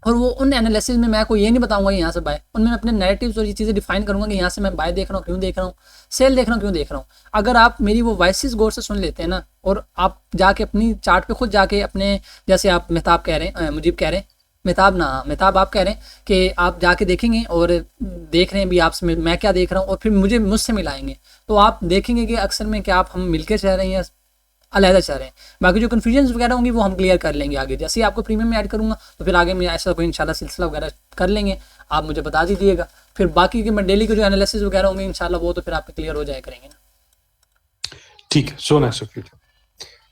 और वो उन एनालिसिस में मैं आपको ये नहीं बताऊंगा कि यहाँ से बाय, उनमें मैं अपने नैरेटिव्स और ये चीज़ें डिफाइन करूँगा कि यहाँ से मैं बाय देख रहा हूँ, क्यों देख रहा हूँ, सेल देख रहा हूँ, क्यों देख रहा हूँ। अगर आप मेरी वो वॉइसेस गौर से सुन लेते हैं ना, और आप जाके अपनी चार्ट पे खुद जाके अपने, जैसे आप मेहताब कह रहे हैं, मुजीब कह रहे हैं, मेहताब आप कह रहे हैं कि आप जाके देखेंगे और देख रहे हैं भी आपसे मैं क्या देख रहा हूँ, और फिर मुझसे मिलाएंगे, तो आप देखेंगे कि अक्सर में क्या आप हम मिलकर चल रहे हैं, अलहदा चाह रहे हैं। बाकी जो कन्फ्यूजन वगैरह होंगी वो हम क्लियर कर लेंगे आगे, जैसे ही आपको प्रीमियम में ऐड करूँगा तो फिर आगे मैं ऐसा कोई इंशाल्लाह सिलसिला वगैरह कर लेंगे, आप मुझे बता दीजिएगा। फिर बाकी के मैं डेली के जो एनालिसिस वगैरह होंगे इंशाल्लाह वो तो फिर आपके क्लियर हो जाए करेंगे ना। ठीक है, सो नाइस ऑफ यू।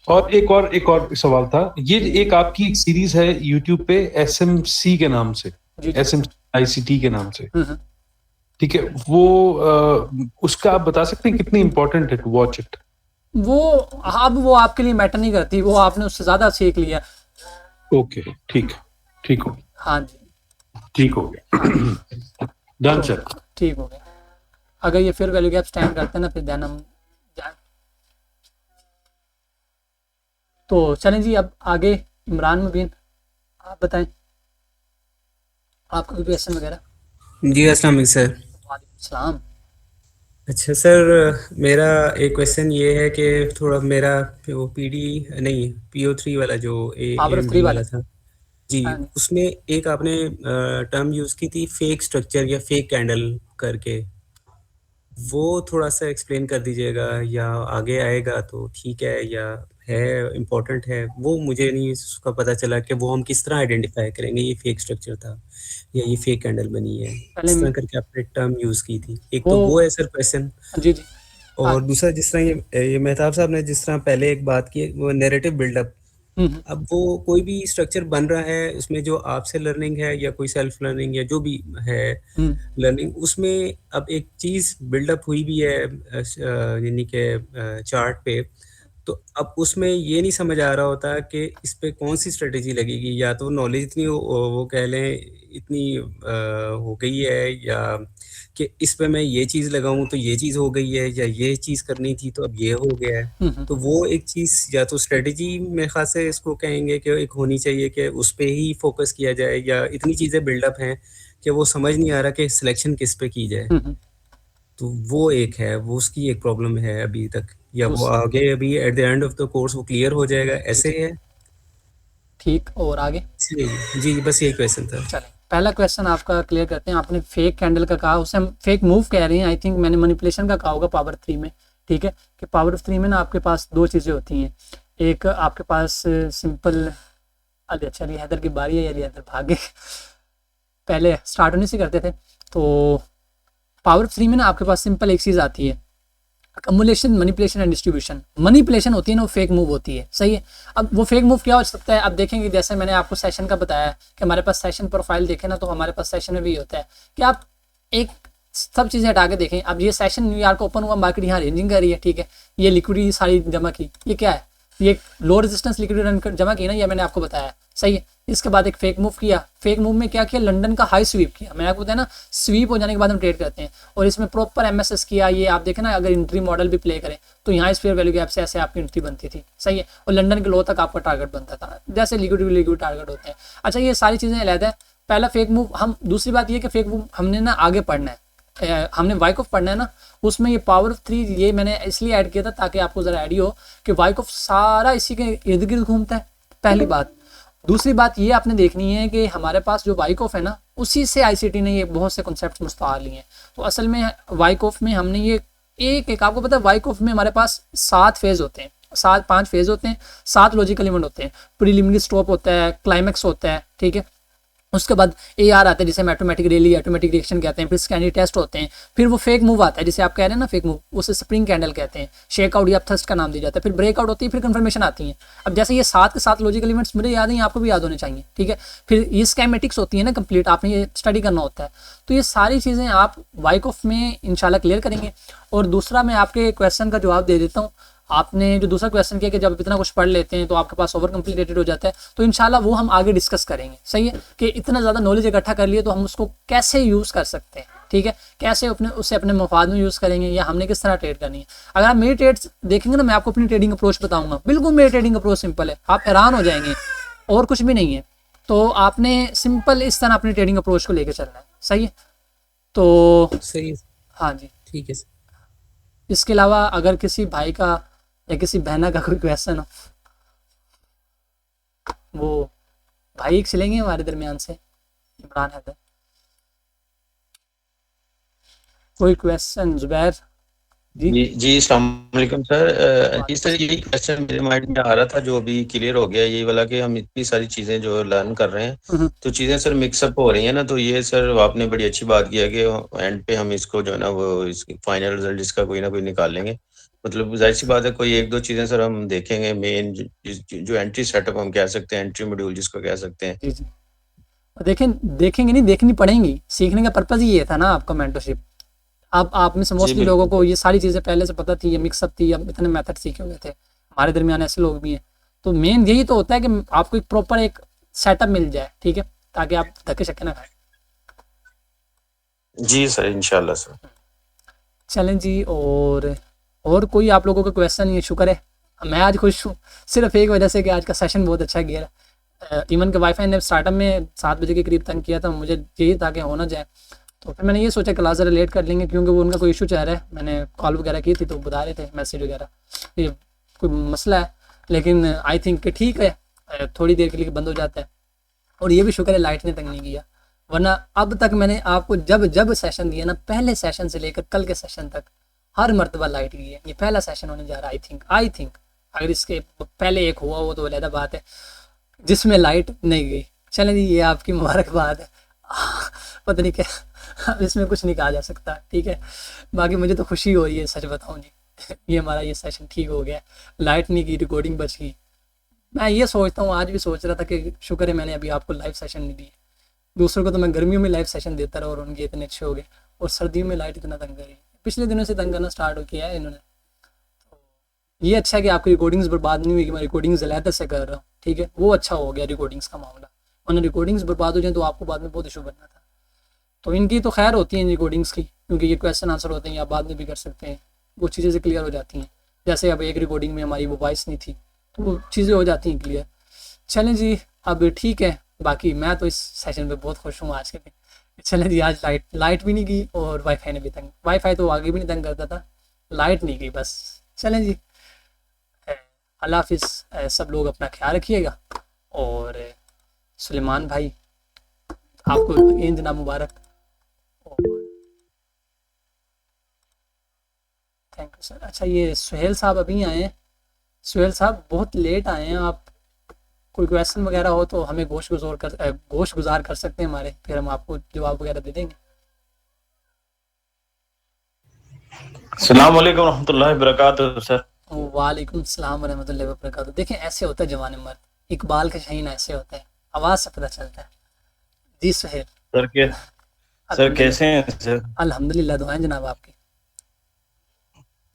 और एक और सवाल था, ये एक आपकी एक सीरीज है यूट्यूब पे SMC के नाम से, जी जी SMICT के नाम से, हम्म। ठीक है, वो उसका आप बता सकते हैं कितनी इंपॉर्टेंट है टू वॉच इट? वो अब वो आपके लिए मैटर नहीं करती, वो आपने उससे ज्यादा सीख लिया। ओके, ठीक हो गया, हाँ जी, ठीक हो गया। Done sir. ठीक हो गया। अगर ये फिर वैल्यू गैप स्टैंड करते हैं ना, फिर देन हम जान। तो चलें जी, अब आगे इमरान मुबीन आप बताएं, आपका कोई क्वेश्चन वगैरह? जी अस्सलाम वालेकुम सर। वालेकुम सलाम। अच्छा सर, मेरा एक क्वेश्चन ये है कि थोड़ा मेरा वो PD नहीं PO3 वाला जो पावर ऑफ AMD 3 वाले। वाला था जी, हाँ, उसमें एक आपने टर्म यूज़ की थी फेक स्ट्रक्चर या फेक कैंडल करके, वो थोड़ा सा एक्सप्लेन कर दीजिएगा, या आगे आएगा तो ठीक है, या है इम्पोर्टेंट है, वो मुझे नहीं उसका पता चला कि वो हम किस तरह आइडेंटिफाई करेंगे ये फेक स्ट्रक्चर था या ये फेक कैंडल बनी है, पहले इस तरह करके आपने टर्म यूज़ की थी। एक वो तो वो है सर क्वेश्चन, जी जी हाँ, और दूसरा जिस तरह ये मेहताब साहब ने जिस तरह पहले एक बात की, वो नैरेटिव बिल्डअप। अब वो कोई भी स्ट्रक्चर बन रहा है, उसमें जो आपसे लर्निंग है या कोई सेल्फ लर्निंग या जो भी है लर्निंग, उसमें अब एक चीज़ बिल्डअप हुई भी है यानी कि चार्ट पे, तो अब उसमें ये नहीं समझ आ रहा होता कि इस पे कौन सी स्ट्रेटेजी लगेगी, या तो नॉलेज इतनी वो कह लें इतनी हो गई है, या कि इस पे मैं ये चीज़ लगाऊं तो ये चीज़ हो गई है, या ये चीज़ करनी थी तो अब ये हो गया है। तो वो एक चीज़, या तो स्ट्रेटेजी मेरे ख्याल से इसको कहेंगे कि एक होनी चाहिए कि उस पे ही फोकस किया जाए, या इतनी चीज़ें बिल्डअप हैं कि वो समझ नहीं आ रहा कि सिलेक्शन किस पे की जाए। तो वो एक है, वो उसकी एक प्रॉब्लम है अभी तक, या वो आगे अभी at the end of the course वो क्लियर हो जाएगा, ऐसे है? ठीक, और आगे? जी बस ये क्वेश्चन था। चलें, पहला क्वेश्चन आपका क्लियर करते हैं। आपने फेक कैंडल का कहा, उसे हम फेक मूव कह रहे हैं। आई थिंक मैंने मैनिपुलेशन का कहा होगा पावर 3 में, ठीक है, कि पावर ऑफ 3 में ना आपके पास दो चीज़ें होती हैं। एक आपके पास सिंपल, अरे चलिए हैदर की बारी है, यार हैदर भागे, पहले स्टार्ट होने से करते थे। तो पावर ऑफ 3 में ना आपके पास सिंपल एक चीज़ आती है, अकमुलेशन, मैनिपुलेशन एंड डिस्ट्रीब्यूशन। मैनिपुलेशन होती है ना, वो फेक मूव होती है, सही है। अब वो फेक मूव क्या हो सकता है, अब देखेंगे, जैसे मैंने आपको सेशन का बताया कि हमारे पास सेशन प्रोफाइल देखे ना, तो हमारे पास सेशन में भी होता है कि आप एक सब चीज़ें हटा के देखें। अब ये सेशन न्यूयॉर्क ओपन हुआ, मार्केट यहाँ रेंजिंग कर रही है, ठीक है, ये लिक्विडिटी सारी जमा की, ये क्या है, ये लो रेजिस्टेंस लिक्विडिटी जमा की ना, ये मैंने आपको बताया, सही है। इसके बाद एक फेक मूव किया, फेक मूव में क्या किया, लंदन का हाई स्वीप किया, मैंने आपको बताया ना, स्वीप हो जाने के बाद हम ट्रेड करते हैं, और इसमें प्रॉपर MSS किया। ये आप देखें ना, अगर एंट्री मॉडल भी प्ले करें तो यहाँ इस फेयर वैल्यू गैप से ऐसे आपकी एंट्री बनती थी, सही है, और लंदन के लो तक आपका टारगेट बनता था, जैसे लिक्विड टारगेट होते हैं। अच्छा, ये सारी चीज़ें अलग है, पहला फेक मूव। हम दूसरी बात ये कि फेक मूव हमने ना आगे पढ़ना है, हमने वाइकॉफ पढ़ना है ना, उसमें ये पावर ऑफ 3 ये मैंने इसलिए ऐड किया था ताकि आपको ज़रा आइडिया हो कि वाइकॉफ सारा इसी के इर्द गिर्द घूमता है, पहली बात। दूसरी बात ये आपने देखनी है कि हमारे पास जो वाइकॉफ है ना, उसी से ICT ने ये बहुत से कॉन्सेप्ट मुस्तार लिए हैं। तो असल में वाइकॉफ में हमने ये एक आपको पता है, वाइकॉफ में हमारे पास 7 फेज होते हैं, 5 फेज होते हैं, 7 लॉजिकल इवेंट होते हैं। प्रीलिमिनरी स्टॉप होता है, क्लाइमैक्स होता है, ठीक है, उसके बाद AR आता है जिसे हम ऑटोमेटिक रैली, ऑटोमेटिक रिएक्शन कहते हैं, फिर स्कैंडी टेस्ट होते हैं, फिर वो फेक मूव आता है जिसे आप कह रहे हैं ना फेक मूव, उसे स्प्रिंग कैंडल कहते हैं, शेकआउट या थर्स्ट का नाम दिया जाता है, फिर ब्रेकआउट होती है, फिर कंफर्मेशन आती है। अब जैसे ये 7 के 7 लॉजिकल इवेंट्स मुझे याद हैं, आपको भी याद होने चाहिए, ठीक है। फिर ये स्कैमेटिक्स होती है ना कंप्लीट, आपने ये स्टडी करना होता है। तो ये सारी चीज़ें आप वाइकॉफ में इंशाल्लाह क्लियर करेंगे। और दूसरा, मैं आपके क्वेश्चन का जवाब दे देता हूँ। आपने जो दूसरा क्वेश्चन किया कि जब इतना कुछ पढ़ लेते हैं तो आपके पास ओवर कम्प्लीटेड हो जाता है, तो इंशाल्लाह वो हम आगे डिस्कस करेंगे, सही है, कि इतना ज़्यादा नॉलेज इकट्ठा कर लिए तो हम उसको कैसे यूज़ कर सकते हैं, ठीक है, कैसे उसे अपने मफाद में यूज़ करेंगे, या हमने किस तरह ट्रेड करनी है। अगर आप मेरी ट्रेड्स देखेंगे ना, मैं आपको अपनी ट्रेडिंग अप्रोच बताऊंगा, बिल्कुल मेरी ट्रेडिंग अप्रोच सिंपल है, आप हैरान हो जाएंगे, और कुछ भी नहीं है। तो आपने सिंपल इस तरह अपनी ट्रेडिंग अप्रोच को लेकर चलना है, सही है। तो सही है, हाँ जी, ठीक है। इसके अलावा अगर किसी भाई का या किसी बहना का कोई क्वेश्चन हो, वो भाई चलेंगे हमारे दरमियान से, इमरान हैदर, कोई क्वेश्चन? जुबैर जी जी अस्सलाम वालेकुम सर। इस तरह यही क्वेश्चन मेरे माइंड में आ रहा था, जो अभी क्लियर हो गया यही वाला कि हम इतनी सारी चीजें जो लर्न कर रहे हैं, तो चीजें सर मिक्सअप हो रही हैं ना, तो ये सर आपने बड़ी अच्छी बात किया कि एंड पे हम इसको जो है ना वो फाइनल रिजल्ट इसका कोई ना कोई निकाल लेंगे। मतलब जाहिर सी बात है कोई एक दो चीजें सर हम देखेंगे मेन जो एंट्री सेटअप हम कह सकते हैं, एंट्री मॉड्यूल जिसको कह सकते हैं। जी जी। देखेंगे नहीं, देखनी पड़ेंगी, सीखने का पर्पज ही ये था ना आपका मेंटरशिप। आप में से मोस्टली लोगों को ये सारी चीज़ें पहले से पता थी, ये मिक्सअप थी, अब इतने मेथड सीखे हुए थे, हमारे दरमियान ऐसे लोग भी हैं। तो मेन यही तो होता है कि आपको एक प्रॉपर एक सेटअप मिल जाए, ठीक है, ताकि आप धक्के शक्के ना खाएं। जी सर, इंशाल्लाह सर। चलें जी। और कोई आप लोगों का क्वेश्चन नहीं है? शुक्र है, मैं आज खुश हूँ सिर्फ एक वजह से कि आज का सेशन बहुत अच्छा गया। इवन के वाईफाई ने स्टार्टअप में 7 बजे के करीब तक किया था, मुझे यही था कि होना जाए, तो फिर मैंने ये सोचा क्लास ज़रा लेट कर लेंगे, क्योंकि वो उनका कोई इशू चल रहा है। मैंने कॉल वगैरह की थी तो बता रहे थे मैसेज वगैरह, ये कोई मसला है, लेकिन आई थिंक कि ठीक है, थोड़ी देर के लिए बंद हो जाता है। और ये भी शुक्र है लाइट ने तंग नहीं किया, वरना अब तक मैंने आपको जब सेशन दिया ना, पहले सेशन से लेकर कल के सेशन तक हर मरतबा लाइट गई है। ये पहला सेशन होने जा रहा है आई थिंक अगर इसके पहले एक हुआ हो तो अलग बात है, जिसमें लाइट नहीं गई। चलें जी, ये आपकी मुबारकबाद है। पता नहीं क्या, अब इसमें कुछ नहीं कहा जा सकता, ठीक है। बाकी मुझे तो खुशी हो रही है, सच बताऊं जी। ये हमारा ये सेशन ठीक हो गया, लाइट नहीं की, रिकॉर्डिंग बच गई। मैं ये सोचता हूँ, आज भी सोच रहा था कि शुक्र है मैंने अभी आपको लाइव सेशन नहीं दिए। दूसरों को तो मैं गर्मियों में लाइव सेशन देता रहा और उनके इतने अच्छे हो गए, और सर्दियों में लाइट इतना तंग करी, पिछले दिनों से तंग करना स्टार्ट किया है इन्होंने। तो ये अच्छा है कि आपकी रिकॉर्डिंग्स बर्बाद नहीं हुई, कि मैं रिकॉर्डिंग्स अलहदा से कर रहा हूँ, ठीक है, वो अच्छा हो गया रिकॉर्डिंग्स का मामला। वरना रिकॉर्डिंग्स बर्बाद हो जाए तो आपको बाद में बहुत इशू बनना था। तो इनकी तो खैर होती हैं रिकॉर्डिंग्स की, क्योंकि ये क्वेश्चन आंसर होते हैं, आप बाद में भी कर सकते हैं, वो चीज़ें से क्लियर हो जाती हैं। जैसे अब एक रिकॉर्डिंग में हमारी वो वॉइस नहीं थी, तो वो चीज़ें हो जाती हैं क्लियर। चलें जी, अब ठीक है। बाकी मैं तो इस सेशन पे बहुत खुश हूँ आज के दिन। चलें जी, आज लाइट भी नहीं गई और वाईफाई ने भी तंग, वाईफाई तो आगे भी नहीं तंग करता था, लाइट नहीं गई बस। चलें जी, अल्लाह हाफिज़। सब लोग अपना ख्याल रखिएगा, और सुलेमान भाई आपको ईद जनाब मुबारक। Thank you sir. अच्छा, ये सुहेल साहब अभी आए हैं। सुहेल साहब बहुत लेट आए हैं, आप कोई क्वेश्चन वगैरह हो तो हमें गोश गुजार कर सकते हैं हमारे, फिर हम आपको जवाब वगैरह दे देंगे। अस्सलाम वालेकुम रहमतुल्लाहि व बरकातुहू सर। वालेकुम सलाम रहमतुल्लाहि व बरकातुहू। देखें, ऐसे होता है जवान मर्द, इकबाल का शहीन ऐसे होता है, आवाज़ से पता चलता है। जी सुहेल सर कैसे हैं सर? अल्हम्दुलिल्लाह, दुआएं जनाब आपकी।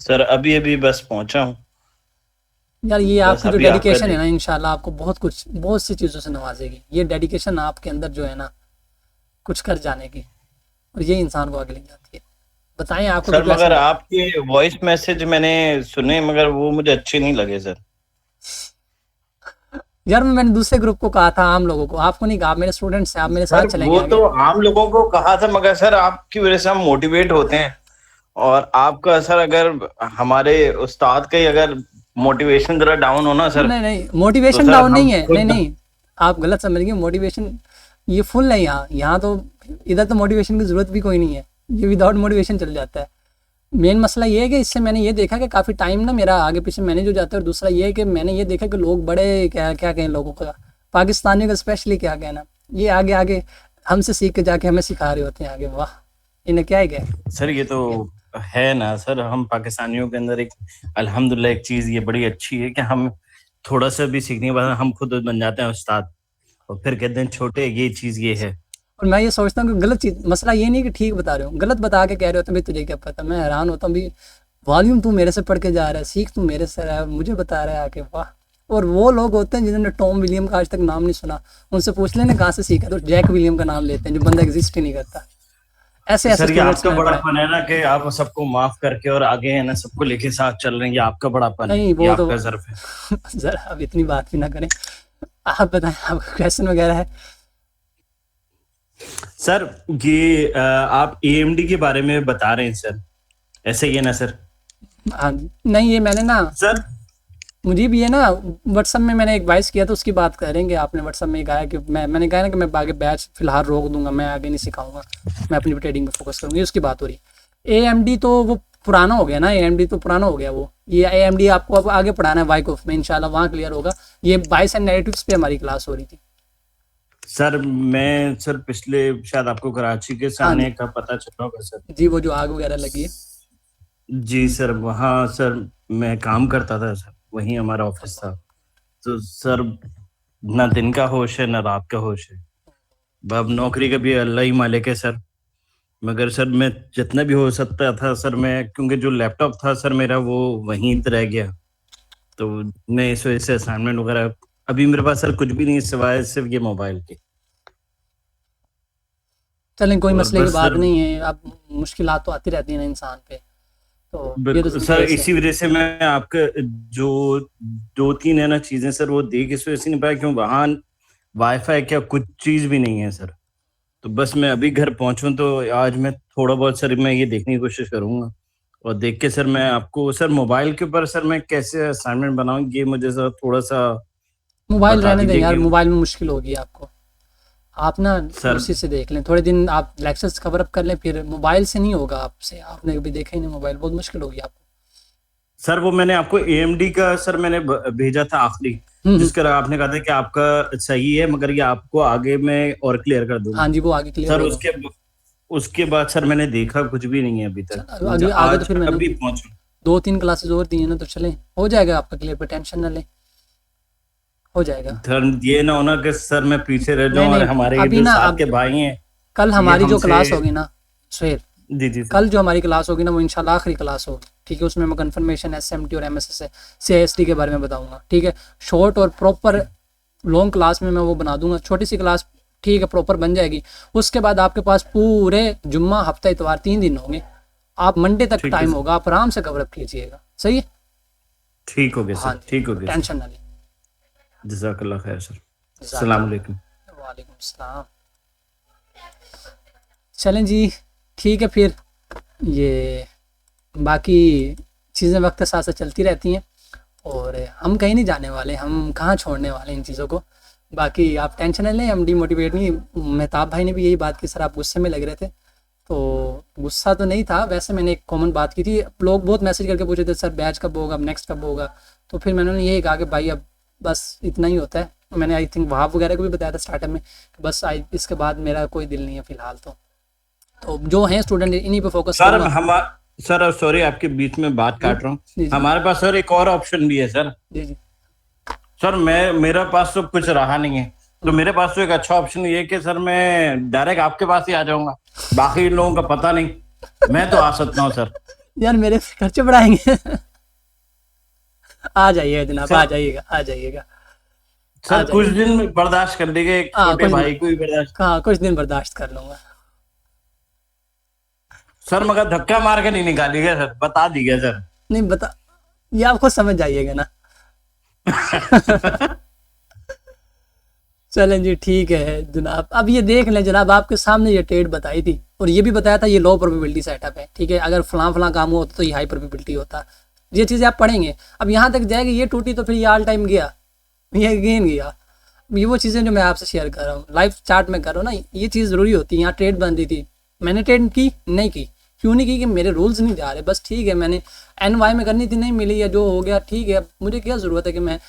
सर अभी अभी बस पहुंचा हूँ। यार ये बस आपकी जो अभी आपका डेडिकेशन है ना, इंशाल्लाह आपको बहुत सी चीज़ों से नवाजेगी। ये डेडिकेशन आपके अंदर जो है ना, कुछ कर जाने की, और ये इंसान को आगे ले जाती है। बताएं आपको सर, कोई क्वेश्चन मगर है? आपके वॉइस मैसेज मैंने सुने, मगर वो मुझे अच्छे नहीं लगे सर। यार मैंने दूसरे ग्रुप को कहा था, आम लोगों को, आपको नहीं कहा। आप मेरे स्टूडेंट्स हैं, आप मेरे साथ सर चलेंगे वो आगे। तो आम लोगों को कहा था, मगर सर आपकी वजह से हम मोटिवेट होते हैं, और आपका सर अगर हमारे उस्ताद का ही अगर मोटिवेशन जरा डाउन होना सर, नहीं, मोटिवेशन तो सर डाउन हम नहीं है, खुद नहीं, आप गलत समझ गए। मोटिवेशन ये फुल है यहाँ तो, इधर तो मोटिवेशन की जरूरत भी कोई नहीं है, ये विदाउट मोटिवेशन चल जाता है। मेन मसला ये है कि इससे मैंने ये देखा कि काफ़ी टाइम ना मेरा आगे पीछे मैनेज हो जाता है, और दूसरा ये है कि मैंने ये देखा कि लोग बड़े क्या कहें लोगों का, पाकिस्तानियों का स्पेशली क्या कहना, ये आगे हमसे सीख के जाके हमें सिखा रहे होते हैं आगे। वाह, इन्हें क्या ही कहे। सर ये तो है ना सर, हम पाकिस्तानियों के अंदर एक अल्हम्दुलिल्लाह एक चीज ये बड़ी अच्छी है कि हम थोड़ा सा भी सीखने के बाद हम खुद बन जाते हैं उस्ताद, और फिर कहते हैं छोटे ये चीज ये है। और मैं ये सोचता हूँ कि गलत चीज़, मसला ये नहीं कि ठीक बता रहे हो, गलत बता के कह रहे हो तो भाई तुझे क्या पता। मैं हैरान होता हूँ, भी वॉल्यूम तू मेरे से पढ़ के जा रहा है, सीख तू मेरे से रहा है, मुझे बता रहा है आके। वाह। और वो लोग होते हैं जिन्होंने टॉम विलियम का आज तक नाम नहीं सुना, उनसे पूछ लेना कहाँ से सीखा, तो जैक विलियम का नाम लेते हैं, जो बंदा एग्जिस्ट ही नहीं करता। ऐसे सर ये students आपका मैंने पढ़े। बड़ापन है ना, कि आप सबको माफ करके और आगे है ना सबको लेके साथ चल रहे हैं, ये आपका बड़ापन है, नहीं, ये वो तो आपका ज़र्फ है। जरा अब इतनी बात भी ना करें। आप बताएं, आपका क्वेश्चन वगैरह है? सर ये आप AMD के बारे में बता रहे हैं सर, ऐसे ही है ना सर? हाँ, नहीं ये मैंने ना, सर मुझे भी ये ना व्हाट्सअप में मैंने एक वॉइस किया था, उसकी बात करेंगे। आपने व्हाट्सअप में कहा कि मैंने कहा ना कि मैं आगे बैच फिलहाल रोक दूंगा, मैं आगे नहीं सिखाऊंगा, मैं अपनी ट्रेडिंग में फोकस करूंगी, उसकी बात हो रही है। AMD तो वो पुराना हो गया ना, AMD तो पुराना हो गया वो। ये AMD आपको अब आगे पढ़ाना है वाइकॉफ में, इंशाल्लाह वहाँ क्लियर होगा। ये बाइस एंड नेगेटिव्स पे हमारी क्लास हो रही थी। सर मैं सर पिछले शायद आपको कराची के सामने का पता चला होगा सर। जी, वो जो आग वगैरह लगी है। जी सर, वहाँ सर मैं काम करता था सर, वहीं हमारा ऑफिस था। तो सर ना दिन का होश है ना रात का होश है। अब नौकरी का भी अल्लाह ही मालिक है सर। मगर सर मैं जितना भी हो सकता था सर, मैं क्योंकि जो लैपटॉप था सर मेरा वो वहीं रह गया, तो मैं इस वजह से असाइनमेंट वगैरह अभी मेरे पास सर कुछ भी नहीं है सिवाय सिर्फ ये मोबाइल के। चलें, कोई और मसले की बस बात सर नहीं है। अब मुश्किलात तो आती रहती है ना इंसान पे, तो ये तो सर ऐसे इसी वजह से मैं आपके जो 2-3 है ना चीजें सर वो देख इस वजह से नहीं पाया क्यों वहां वाईफाई क्या कुछ चीज भी नहीं है सर। तो बस मैं अभी घर पहुंचूं तो आज मैं थोड़ा बहुत सर मैं ये देखने की कोशिश करूंगा और देख के सर मैं आपको सर मोबाइल के ऊपर सर मैं कैसे असाइनमेंट बनाऊं ये मुझे सर थोड़ा सा मोबाइल बता रहने दें दीजिए यार, कि मोबाइल में मुश्किल होगी आपको। आप ना सर उसी से देख लें, थोड़े दिन आप लेक्चर्स कवर अप कर लें, फिर मोबाइल से नहीं होगा आपसे। आपने कभी देखा ही नहीं मोबाइल, बहुत मुश्किल होगी आपको। सर वो मैंने आपको एएमडी का सर मैंने भेजा था आखिरी, हम्म। जिसका आपने कहा था कि आपका सही है मगर ये आपको आगे मैं और क्लियर कर दूंगा। हाँ जी, वो आगे क्लियर सर हो जाओ। उसके बाद सर मैंने देखा कुछ भी नहीं है अभी तक। चल आगे आगे तो आज फिर मैंने अभी पहुंचू 2-3 क्लासेस और दी हैं ना, तो चलें हो जाएगा आपका क्लियर पे, टेंशन ना लें, हो जाएगा। सर ये ना होना कि सर मैं पीछे रह नहीं जाऊं और नहीं, हमारे ये अभी जो ना साथ अब के भाई हैं कल ये हमारी जो हमसे क्लास होगी ना सुहेल, जी जी सर कल जो हमारी क्लास होगी ना वो इंशाल्लाह आखिरी क्लास होगी, ठीक है। उसमें मैं कन्फर्मेशन एसएमटी और एमएसएस सीआईएसटी के बारे में बताऊंगा, ठीक है। शॉर्ट और प्रॉपर लॉन्ग क्लास में मैं वो बना दूंगा। छोटी सी क्लास ठीक है प्रॉपर बन जाएगी। उसके बाद आपके पास पूरे जुम्मा हफ्ता इतवार 3 दिन होंगे, आप मंडे तक ठीक है टाइम सर, होगा, आप आराम से कवर अप कीजिएगा, सही है। ठीक हो गया हाँ सर, जी, ठीक हो गया सर। टेंशन ना लें। जज़ाकल्लाह खैर सर। जज़ाकल्लाह। अस्सलाम वालेकुम। वालेकुम सलाम। चलें जी, ठीक है फिर। ये बाकी चीज़ें वक्त के साथ साथ चलती रहती हैं और हम कहीं नहीं जाने वाले, हम कहाँ छोड़ने वाले इन चीज़ों को। बाकी आप टेंशन नहीं लें, हम डिमोटिवेट नहीं। मेहताब भाई ने भी यही बात की, सर आप गुस्से में लग रहे थे, तो गुस्सा तो नहीं था, वैसे मैंने एक कॉमन बात की थी। लोग बहुत मैसेज करके पूछे थे सर बैच कब होगा, अब नेक्स्ट कब होगा, तो फिर मैंने उन्हें यही कहा कि भाई अब बस इतना ही होता है। मैंने आई थिंक वहाब वगैरह को भी बताया था स्टार्टअप में कि बस इसके बाद मेरा कोई दिल नहीं है फिलहाल। तो जो हैं स्टूडेंट इन्हीं पे फोकस सर करूँगा। हम सर सॉरी आपके बीच में बात जी काट रहा हूँ। जी जी हमारे पास सर एक और ऑप्शन भी है सर। जी जी। सर मेरा पास तो कुछ रहा नहीं है, तो मेरे पास तो एक अच्छा ऑप्शन ये है कि सर मैं डायरेक्ट आपके पास ही आ जाऊंगा। बाकी लोगों का पता नहीं, मैं तो आ सकता हूँ सर। यार मेरे खर्चे बढ़ाएंगे। आ जाइएगा जनाब, आ सर जाइएगा, आ जाइएगा, आ सर कुछ जाइएगा। दिन बर्दाश्त कर देंगे, एक हाँ छोटे भाई को भी बर्दाश्त। हाँ कुछ दिन बर्दाश्त कर लूंगा। सर मगर धक्का मार के नहीं निकालिएगा सर, बता दीजिए सर। नहीं बता, ये आप खुद समझ जाइएगा ना। चलें जी, ठीक है जनाब। अब ये देख लें जनाब, आपके सामने ये ट्रेड बताई थी और ये भी बताया था ये लो प्रोबेबिलिटी सेटअप है, ठीक है। अगर फलां काम हुआ होता तो ये हाई प्रोबेबिलिटी होता। ये चीज़ें आप पढ़ेंगे। अब यहाँ तक जाएगी, ये टूटी तो फिर ये ऑल टाइम गया, ये गेन गया। ये वो चीज़ें जो मैं आपसे शेयर कर रहा हूँ, लाइव चार्ट में कर रहा हूँ ना, ये चीज़ ज़रूरी होती है। यहाँ ट्रेड बन रही थी, मैंने ट्रेड की नहीं की, क्यों नहीं की कि मेरे रूल्स नहीं जा रहे, बस ठीक है। मैंने NY में करनी थी, नहीं मिली, या जो हो गया ठीक है। अब मुझे क्या ज़रूरत है कि मैं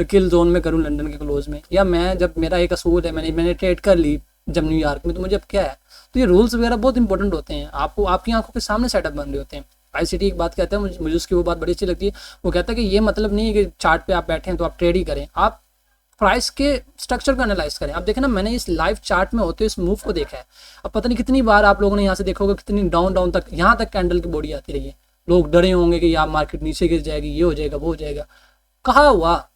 किल जोन में करूँ लंदन के क्लोज में, या मैं जब मेरा एक असूल है मैंने ट्रेड कर ली जब न्यूयॉर्क में, तो मुझे अब क्या है। तो ये रूल्स वगैरह बहुत इंपॉर्टेंट होते हैं, आपको आपकी आंखों के सामने सेटअप बन रहे होते हैं। ICT एक बात कहता है, मुझे उसकी वो बात बड़ी अच्छी लगती है। वो कहता है कि ये मतलब नहीं है कि चार्ट पे आप बैठे हैं तो आप ट्रेड ही करें, आप प्राइस के स्ट्रक्चर को एनालाइज करें। आप देखें ना, मैंने इस लाइव चार्ट में होते इस मूव को देखा है। अब पता नहीं कितनी बार आप लोगों ने यहाँ से देखोगे, कितनी डाउन तक, यहाँ तक कैंडल की बॉडी आती रही है। लोग डरे होंगे कि यार मार्केट नीचे गिर जाएगी, ये हो जाएगा, वो हो जाएगा। कहाँ हुआ,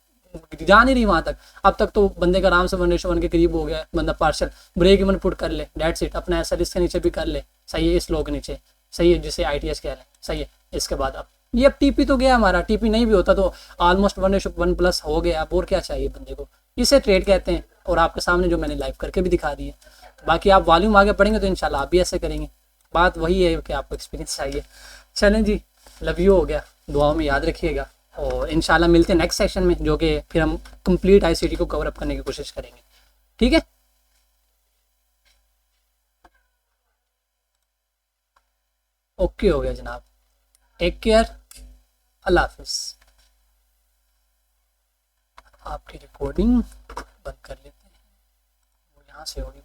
जा नहीं रही वहां तक। अब तक तो बंदे का आराम से 1:1 के करीब हो गया, बंदा पार्शल ब्रेक इवन पुट कर ले, डेट्स इट। अपना ऐसा रिस्क के नीचे भी कर ले, सही है, इस लो के नीचे, सही है, जिसे ITS कह लें, सही है। इसके बाद अब ये अब TP तो गया हमारा, TP नहीं भी होता तो ऑलमोस्ट 1:1+ हो गया। अब और क्या चाहिए बंदे को, इसे ट्रेड कहते हैं। और आपके सामने जो मैंने लाइव करके भी दिखा दी है। बाकी आप वॉल्यूम आगे पढ़ेंगे तो इंशाल्लाह आप भी ऐसे करेंगे। बात वही है कि आपको एक्सपीरियंस चाहिए। चलें जी, लव यू हो गया, दुआओं में याद रखिएगा और इंशाल्लाह मिलते हैं नेक्स्ट सेशन में, जो कि फिर हम कंप्लीट ICT को कवर अप करने की कोशिश करेंगे, ठीक है। ओके हो गया जनाब, टेक केयर, अल्लाह हाफिज़। आपकी रिकॉर्डिंग बंद कर लेते हैं, वो यहाँ से होगी।